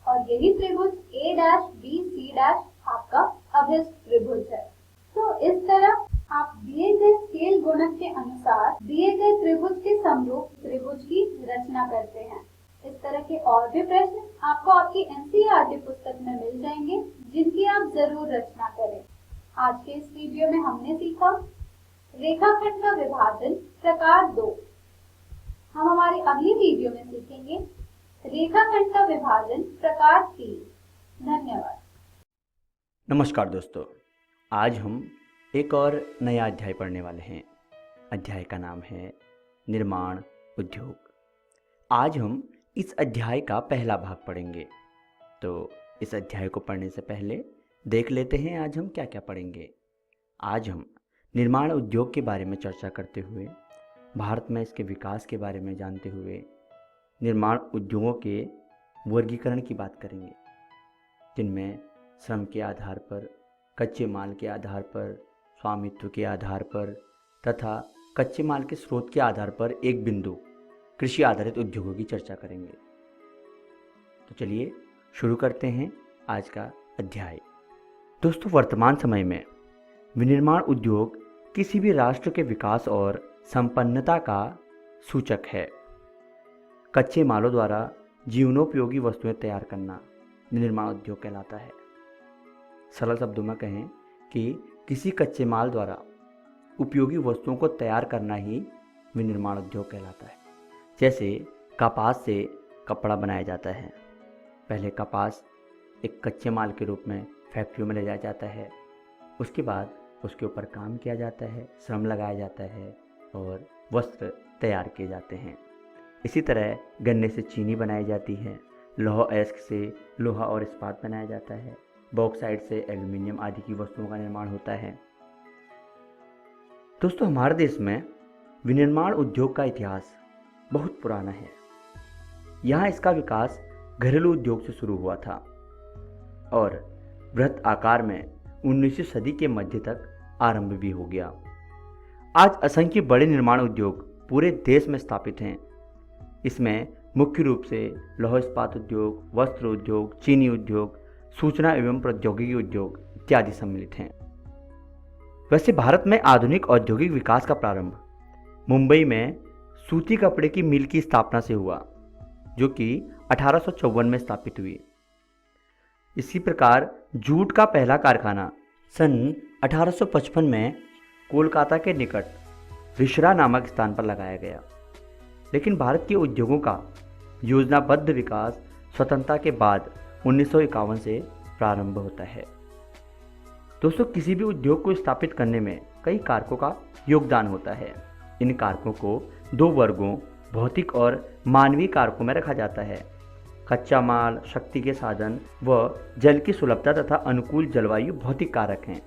और यही त्रिभुज A dash B C dash आपका अभिष्ट त्रिभुज है। तो इस तरह आप दिए गए स्केल गुणक के अनुसार दिए गए त्रिभुज के समरूप त्रिभुज की रचना करते हैं। इस तरह के और भी प्रश्न आपको आपकी एनसीईआरटी पुस्तक में मिल जाएंगे, जिनकी आप जरूर रचना करें। आज के इस वीडियो में हमने सीखा रेखाखंड का विभाजन प्रकार 2। हम हमारी अगली वीडियो में सीखेंगे रेखाखंड का विभाजन प्रकार 3। धन्यवाद। नमस्कार दोस्तों, आज हम एक और नया अध्याय पढ़ने वाले हैं। अध्याय का नाम है निर्माण उद्योग। आज हम इस अध्याय का पहला भाग पढ़ेंगे। तो इस अध्याय को पढ़ने से पहले देख लेते हैं आज हम क्या क्या पढ़ेंगे। आज हम निर्माण उद्योग के बारे में चर्चा करते हुए, भारत में इसके विकास के बारे में जानते हुए, निर्माण उद्योगों के वर्गीकरण की बात करेंगे, जिनमें श्रम के आधार पर, कच्चे माल के आधार पर, स्वामित्व के आधार पर तथा कच्चे माल के स्रोत के आधार पर एक बिंदु कृषि आधारित उद्योगों की चर्चा करेंगे। तो चलिए शुरू करते हैं आज का अध्याय। दोस्तों, वर्तमान समय में विनिर्माण उद्योग किसी भी राष्ट्र के विकास और संपन्नता का सूचक है। कच्चे मालों द्वारा जीवनोपयोगी वस्तुएं तैयार करना विनिर्माण उद्योग कहलाता है। सरल शब्दों में कहें कि किसी कच्चे माल द्वारा उपयोगी वस्तुओं को तैयार करना ही विनिर्माण उद्योग कहलाता है। जैसे कपास से कपड़ा बनाया जाता है। पहले कपास एक कच्चे माल के रूप में फैक्ट्रियों में ले जाया जाता है, उसके बाद उसके ऊपर काम किया जाता है, श्रम लगाया जाता है और वस्त्र तैयार किए जाते हैं। इसी तरह गन्ने से चीनी बनाई जाती है, लौह अयस्क से लोहा और इस्पात बनाया जाता है, बॉक्साइट से एल्युमिनियम आदि की वस्तुओं का निर्माण होता है। दोस्तों, हमारे देश में विनिर्माण उद्योग का इतिहास बहुत पुराना है। यहाँ इसका विकास घरेलू उद्योग से शुरू हुआ था और बृहत आकार में 19वीं सदी के मध्य तक आरंभ भी हो गया। आज असंख्य बड़े निर्माण उद्योग पूरे देश में स्थापित हैं। इसमें मुख्य रूप से लौह इस्पात उद्योग, वस्त्र उद्योग, चीनी उद्योग, सूचना एवं प्रौद्योगिकी उद्योग इत्यादि सम्मिलित हैं। वैसे भारत में आधुनिक औद्योगिक विकास का प्रारंभ मुंबई में सूती कपड़े की मिल की स्थापना से हुआ, जो कि 1854 में स्थापित हुई। इसी प्रकार जूट का पहला कारखाना सन 1855 में कोलकाता के निकट रिसरा नामक स्थान पर लगाया गया। लेकिन भारत के उद्योगों का योजनाबद्ध विकास स्वतंत्रता के बाद 1951 से प्रारंभ होता है। दोस्तों, किसी भी उद्योग को स्थापित करने में कई कारकों का योगदान होता है। इन कारकों को दो वर्गों, भौतिक और मानवीय कारकों में रखा जाता है। कच्चा माल, शक्ति के साधन व जल की सुलभता तथा अनुकूल जलवायु भौतिक कारक हैं,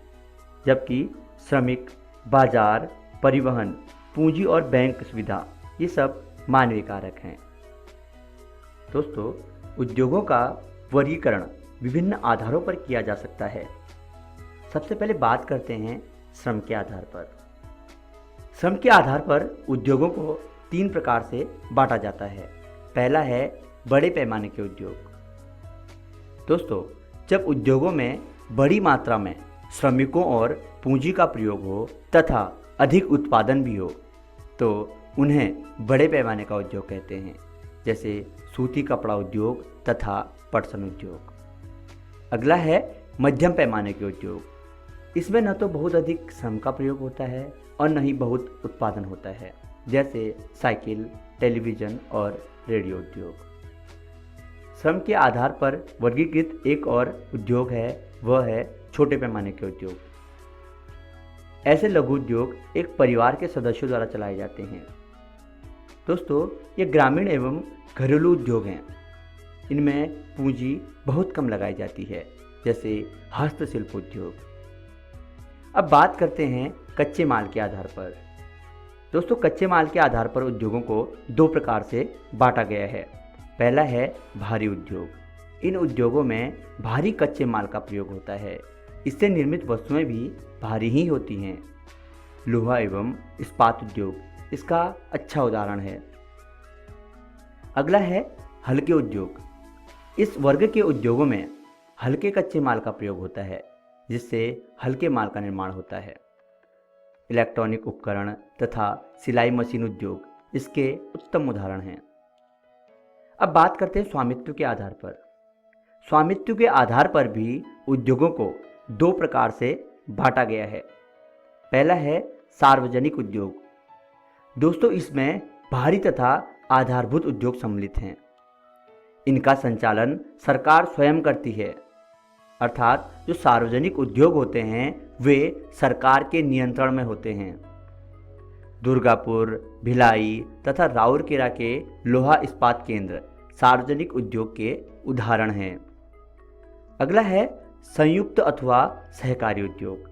जबकि श्रमिक, बाजार, परिवहन, पूंजी और बैंक सुविधा ये सब मानवीय कारक हैं। दोस्तों, उद्योगों का वर्गीकरण विभिन्न आधारों पर किया जा सकता है। सबसे पहले बात करते हैं श्रम के आधार पर। श्रम के आधार पर उद्योगों को 3 प्रकार से बांटा जाता है। पहला है बड़े पैमाने के उद्योग। दोस्तों, जब उद्योगों में बड़ी मात्रा में श्रमिकों और पूंजी का प्रयोग हो तथा अधिक उत्पादन भी हो तो उन्हें बड़े पैमाने का उद्योग कहते हैं, जैसे सूती कपड़ा उद्योग तथा पटसन उद्योग। अगला है मध्यम पैमाने के उद्योग। इसमें न तो बहुत अधिक श्रम का प्रयोग होता है और न ही बहुत उत्पादन होता है, जैसे साइकिल, टेलीविज़न और रेडियो उद्योग। श्रम के आधार पर वर्गीकृत एक और उद्योग है, वह है छोटे पैमाने के उद्योग। ऐसे लघु उद्योग एक परिवार के सदस्यों द्वारा चलाए जाते हैं। दोस्तों, ये ग्रामीण एवं घरेलू उद्योग हैं। इनमें पूंजी बहुत कम लगाई जाती है, जैसे हस्तशिल्प उद्योग। अब बात करते हैं कच्चे माल के आधार पर। दोस्तों, कच्चे माल के आधार पर उद्योगों को 2 प्रकार से बांटा गया है। पहला है भारी उद्योग। इन उद्योगों में भारी कच्चे माल का प्रयोग होता है। इससे निर्मित वस्तुएं भी भारी ही होती हैं। लोहा एवं इस्पात उद्योग इसका अच्छा उदाहरण है। अगला है हल्के उद्योग। इस वर्ग के उद्योगों में हल्के कच्चे माल का प्रयोग होता है, जिससे हल्के माल का निर्माण होता है। इलेक्ट्रॉनिक उपकरण तथा सिलाई मशीन उद्योग इसके उत्तम उदाहरण हैं। अब बात करते हैं स्वामित्व के आधार पर। स्वामित्व के आधार पर भी उद्योगों को 2 प्रकार से बांटा गया है। पहला है सार्वजनिक उद्योग। दोस्तों, इसमें भारी तथा आधारभूत उद्योग सम्मिलित हैं। इनका संचालन सरकार स्वयं करती है, अर्थात जो सार्वजनिक उद्योग होते हैं वे सरकार के नियंत्रण में होते हैं। दुर्गापुर, भिलाई तथा राउरकेला के लोहा इस्पात केंद्र सार्वजनिक उद्योग के उदाहरण हैं। अगला है संयुक्त अथवा सहकारी उद्योग।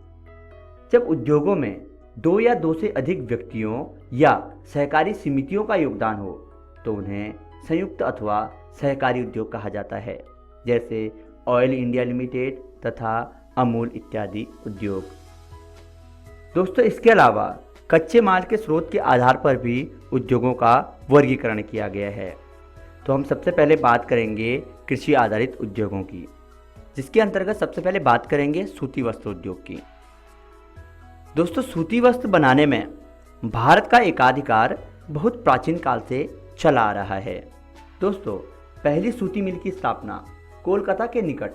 जब उद्योगों में 2 या 2 से अधिक व्यक्तियों या सहकारी समितियों का योगदान हो तो उन्हें संयुक्त अथवा सहकारी उद्योग कहा जाता है, जैसे ऑयल इंडिया लिमिटेड तथा अमूल इत्यादि उद्योग। दोस्तों, इसके अलावा कच्चे माल के स्रोत के आधार पर भी उद्योगों का वर्गीकरण किया गया है। तो हम सबसे पहले बात करेंगे कृषि आधारित उद्योगों की, जिसके अंतर्गत सबसे पहले बात करेंगे सूती वस्त्र उद्योग की। दोस्तों, सूती वस्त्र बनाने में भारत का एकाधिकार बहुत प्राचीन काल से चला आ रहा है। दोस्तों, पहली सूती मिल की स्थापना कोलकाता के निकट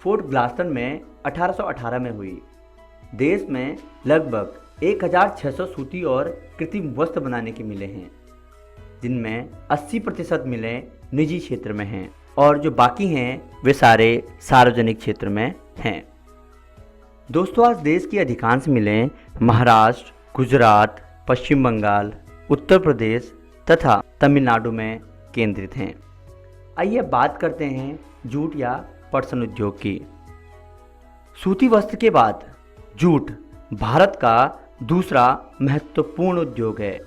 फोर्ट ग्लास्टन में 1818 में हुई। देश में लगभग 1600 सूती और कृत्रिम वस्त्र बनाने की मिलें हैं, जिनमें 80% मिलें निजी क्षेत्र में हैं और जो बाकी हैं वे सारे सार्वजनिक क्षेत्र में हैं। दोस्तों, आज देश की अधिकांश मिलें महाराष्ट्र, गुजरात, पश्चिम बंगाल, उत्तर प्रदेश तथा तमिलनाडु में केंद्रित हैं। आइए बात करते हैं जूट या पटसन उद्योग की। सूती वस्त्र के बाद जूट भारत का दूसरा महत्वपूर्ण उद्योग है।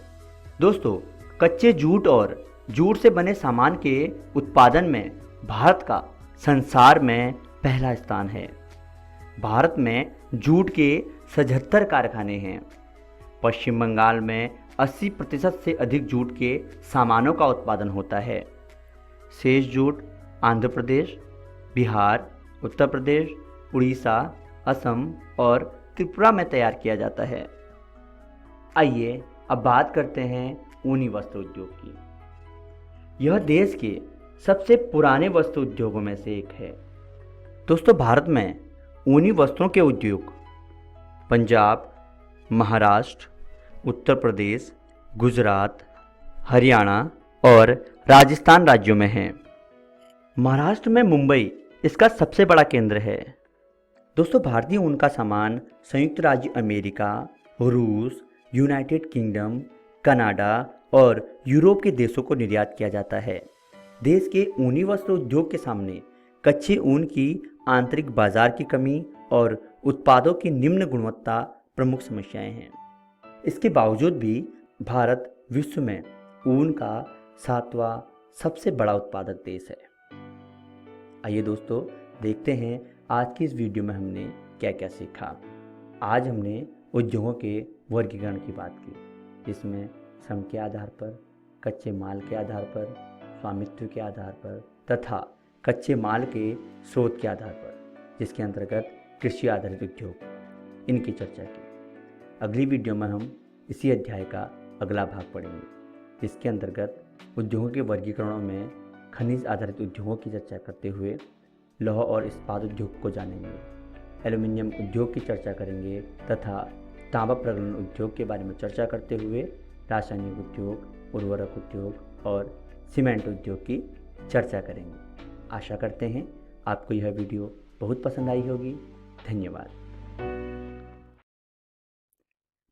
दोस्तों, कच्चे जूट और जूट से बने सामान के उत्पादन में भारत का संसार में पहला स्थान है। भारत में जूट के 77 कारखाने हैं। पश्चिम बंगाल में 80% से अधिक जूट के सामानों का उत्पादन होता है। शेष जूट आंध्र प्रदेश, बिहार, उत्तर प्रदेश, उड़ीसा, असम और त्रिपुरा में तैयार किया जाता है। आइए अब बात करते हैं ऊनी वस्त्र उद्योग की। यह देश के सबसे पुराने वस्त्र उद्योगों में से एक है। दोस्तों, भारत में ऊनी वस्त्रों के उद्योग पंजाब, महाराष्ट्र, उत्तर प्रदेश, गुजरात, हरियाणा और राजस्थान राज्यों में हैं। महाराष्ट्र में मुंबई इसका सबसे बड़ा केंद्र है। दोस्तों, भारतीय ऊन का सामान संयुक्त राज्य अमेरिका, रूस, यूनाइटेड किंगडम, कनाडा और यूरोप के देशों को निर्यात किया जाता है। देश के ऊनी वस्त्र उद्योग के सामने कच्चे ऊन की आंतरिक बाजार की कमी और उत्पादों की निम्न गुणवत्ता प्रमुख समस्याएं हैं। इसके बावजूद भी भारत विश्व में ऊन का 7वां सबसे बड़ा उत्पादक देश है। आइए दोस्तों, देखते हैं आज की इस वीडियो में हमने क्या क्या सीखा। आज हमने उद्योगों के वर्गीकरण की बात की, जिसमें श्रम के आधार पर, कच्चे माल के आधार पर, स्वामित्व के आधार पर तथा कच्चे माल के स्रोत के आधार पर, जिसके अंतर्गत कृषि आधारित उद्योग, इनकी चर्चा की। अगली वीडियो में हम इसी अध्याय का अगला भाग पढ़ेंगे, जिसके अंतर्गत उद्योगों के वर्गीकरणों में खनिज आधारित उद्योगों की चर्चा करते हुए लौह और इस्पात उद्योग को जानेंगे, एल्यूमिनियम उद्योग की चर्चा करेंगे तथा तांबा प्रगलन उद्योग के बारे में चर्चा करते हुए रासायनिक उद्योग, उर्वरक उद्योग और सीमेंट उद्योग की चर्चा करेंगे। आशा करते हैं आपको यह वीडियो बहुत पसंद आई होगी। धन्यवाद।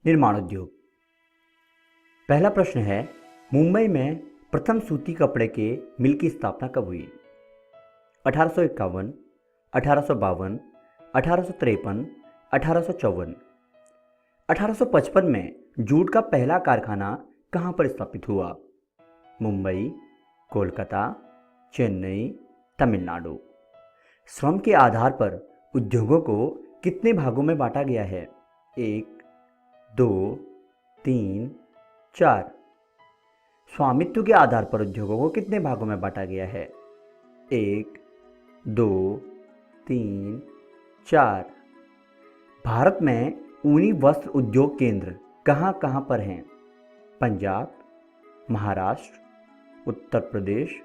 निर्माण उद्योग। पहला प्रश्न है, मुंबई में प्रथम सूती कपड़े के मिल की स्थापना कब हुई? 1851, 1852, 1853, 1854। 1855 में जूट का पहला कारखाना कहाँ पर स्थापित हुआ? मुंबई, कोलकाता, चेन्नई, तमिलनाडु। श्रम के आधार पर उद्योगों को कितने भागों में बांटा गया है? 1, 2, 3, 4। स्वामित्व के आधार पर उद्योगों को कितने भागों में बांटा गया है? 1, 2, 3, 4। भारत में ऊनी वस्त्र उद्योग केंद्र कहाँ कहाँ पर हैं? पंजाब, महाराष्ट्र, उत्तर प्रदेश,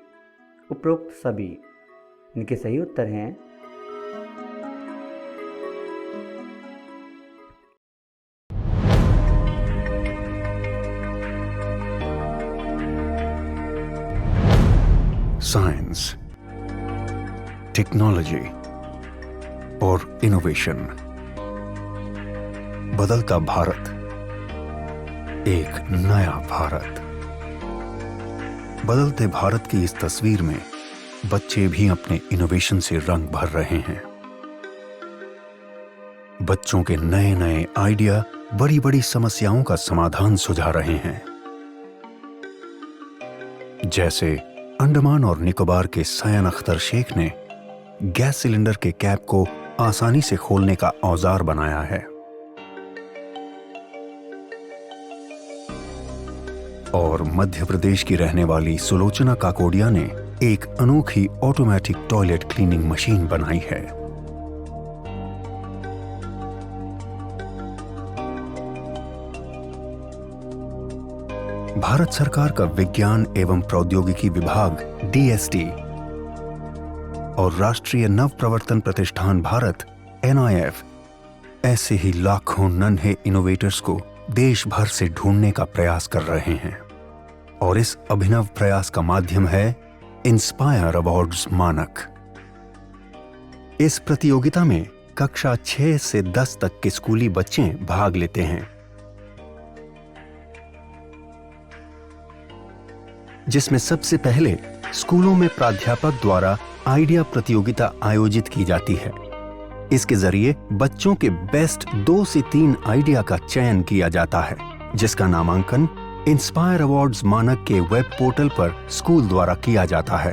उपरोक्त सभी। इनके सही उत्तर हैं साइंस, टेक्नोलॉजी और इनोवेशन। बदलता भारत, एक नया भारत। बदलते भारत की इस तस्वीर में बच्चे भी अपने इनोवेशन से रंग भर रहे हैं। बच्चों के नए नए आइडिया बड़ी बड़ी समस्याओं का समाधान सुझा रहे हैं। जैसे अंडमान और निकोबार के सैयन अख्तर शेख ने गैस सिलेंडर के कैप को आसानी से खोलने का औजार बनाया है। और मध्य प्रदेश की रहने वाली सुलोचना काकोडिया ने एक अनोखी ऑटोमेटिक टॉयलेट क्लीनिंग मशीन बनाई है। भारत सरकार का विज्ञान एवं प्रौद्योगिकी विभाग DST और राष्ट्रीय नव प्रवर्तन प्रतिष्ठान भारत NIF ऐसे ही लाखों नन्हे इनोवेटर्स को देश भर से ढूंढने का प्रयास कर रहे हैं। और इस अभिनव प्रयास का माध्यम है इंस्पायर अवार्ड्स मानक। इस प्रतियोगिता में कक्षा 6 से 10 तक के स्कूली बच्चे भाग लेते हैं, जिसमें सबसे पहले स्कूलों में प्राध्यापक द्वारा आइडिया प्रतियोगिता आयोजित की जाती है। इसके जरिए बच्चों के बेस्ट 2 से 3 आइडिया का चयन किया जाता है, जिसका नामांकन इंस्पायर अवार्ड्स मानक के वेब पोर्टल पर स्कूल द्वारा किया जाता है।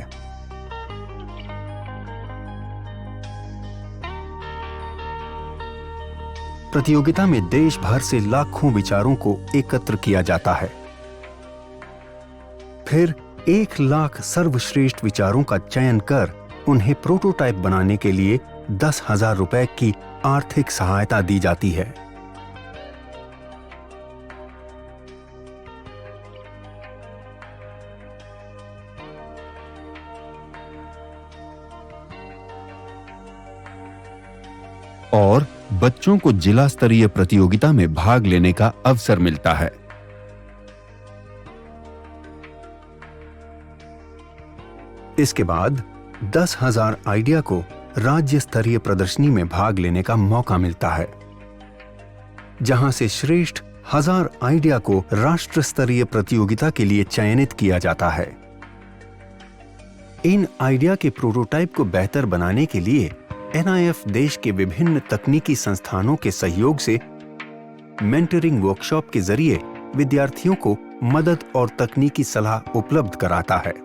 प्रतियोगिता में देश भर से लाखों विचारों को एकत्र किया जाता है। फिर 1 लाख सर्वश्रेष्ठ विचारों का चयन कर उन्हें प्रोटोटाइप बनाने के लिए 10,000 रुपए की आर्थिक सहायता दी जाती है। और बच्चों को जिला स्तरीय प्रतियोगिता में भाग लेने का अवसर मिलता है। इसके बाद 10,000 आइडिया को राज्य स्तरीय प्रदर्शनी में भाग लेने का मौका मिलता है, जहां से श्रेष्ठ 1000 आइडिया को राष्ट्र स्तरीय प्रतियोगिता के लिए चयनित किया जाता है। इन आइडिया के प्रोटोटाइप को बेहतर बनाने के लिए NIF देश के विभिन्न तकनीकी संस्थानों के सहयोग से मेंटरिंग वर्कशॉप के जरिए विद्यार्थियों को मदद और तकनीकी सलाह उपलब्ध कराता है।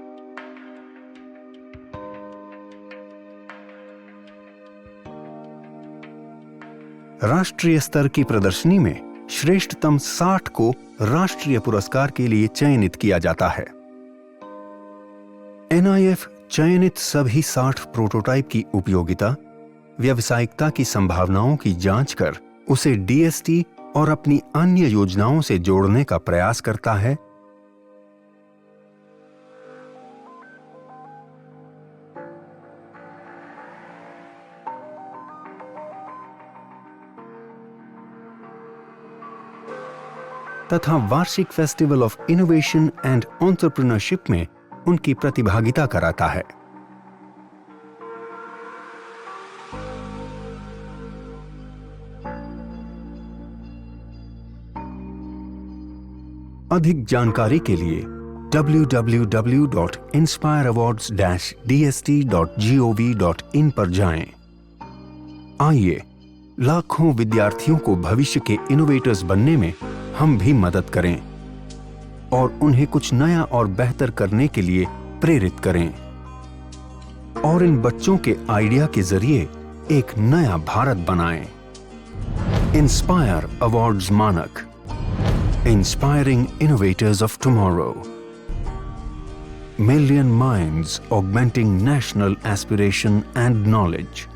राष्ट्रीय स्तर की प्रदर्शनी में श्रेष्ठतम 60 को राष्ट्रीय पुरस्कार के लिए चयनित किया जाता है। NIF चयनित सभी 60 प्रोटोटाइप की उपयोगिता, व्यावसायिकता की संभावनाओं की जांच कर उसे DST और अपनी अन्य योजनाओं से जोड़ने का प्रयास करता है। तथा वार्षिक festival of innovation and entrepreneurship में उनकी प्रतिभागिता कराता है। अधिक जानकारी के लिए www.inspireawards-dst.gov.in पर जाएं। आइए लाखों विद्यार्थियों को भविष्य के इनोवेटर्स बनने में हम भी मदद करें और उन्हें कुछ नया और बेहतर करने के लिए प्रेरित करें और इन बच्चों के आइडिया के जरिए एक नया भारत बनाएं। Inspire awards Manak, inspiring innovators of tomorrow, million minds augmenting national aspiration and knowledge.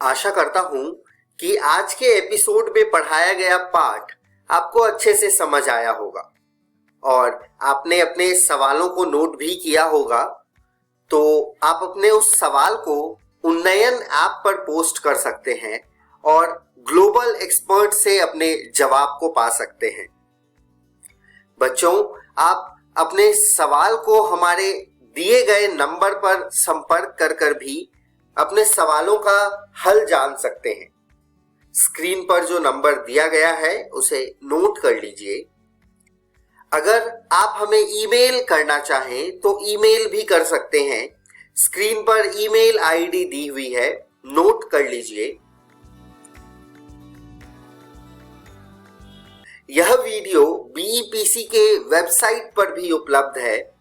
आशा करता हूं कि आज के एपिसोड में पढ़ाया गया पाठ आपको अच्छे से समझ आया होगा और आपने अपने सवालों को नोट भी किया होगा। तो आप अपने उस सवाल को उन्नयन ऐप पर पोस्ट कर सकते हैं और ग्लोबल एक्सपर्ट से अपने जवाब को पा सकते हैं। बच्चों, आप अपने सवाल को हमारे दिए गए नंबर पर संपर्क कर भी अपने सवालों का हल जान सकते हैं। स्क्रीन पर जो नंबर दिया गया है उसे नोट कर लीजिए। अगर आप हमें ईमेल करना चाहें तो ईमेल भी कर सकते हैं। स्क्रीन पर ईमेल आईडी दी हुई है, नोट कर लीजिए। यह वीडियो BEPC के वेबसाइट पर भी उपलब्ध है,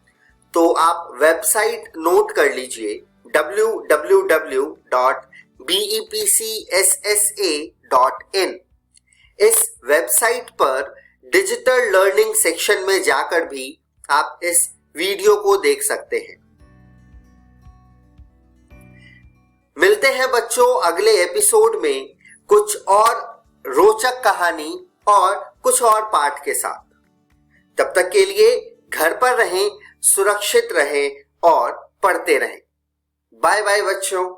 तो आप वेबसाइट नोट कर लीजिए www.bepcssa.in। इस वेबसाइट पर डिजिटल लर्निंग सेक्शन में जाकर भी आप इस वीडियो को देख सकते हैं। मिलते हैं बच्चों अगले एपिसोड में कुछ और रोचक कहानी और कुछ और पाठ के साथ। तब तक के लिए घर पर रहें, सुरक्षित रहें और पढ़ते रहें। बाय बाय बच्चों।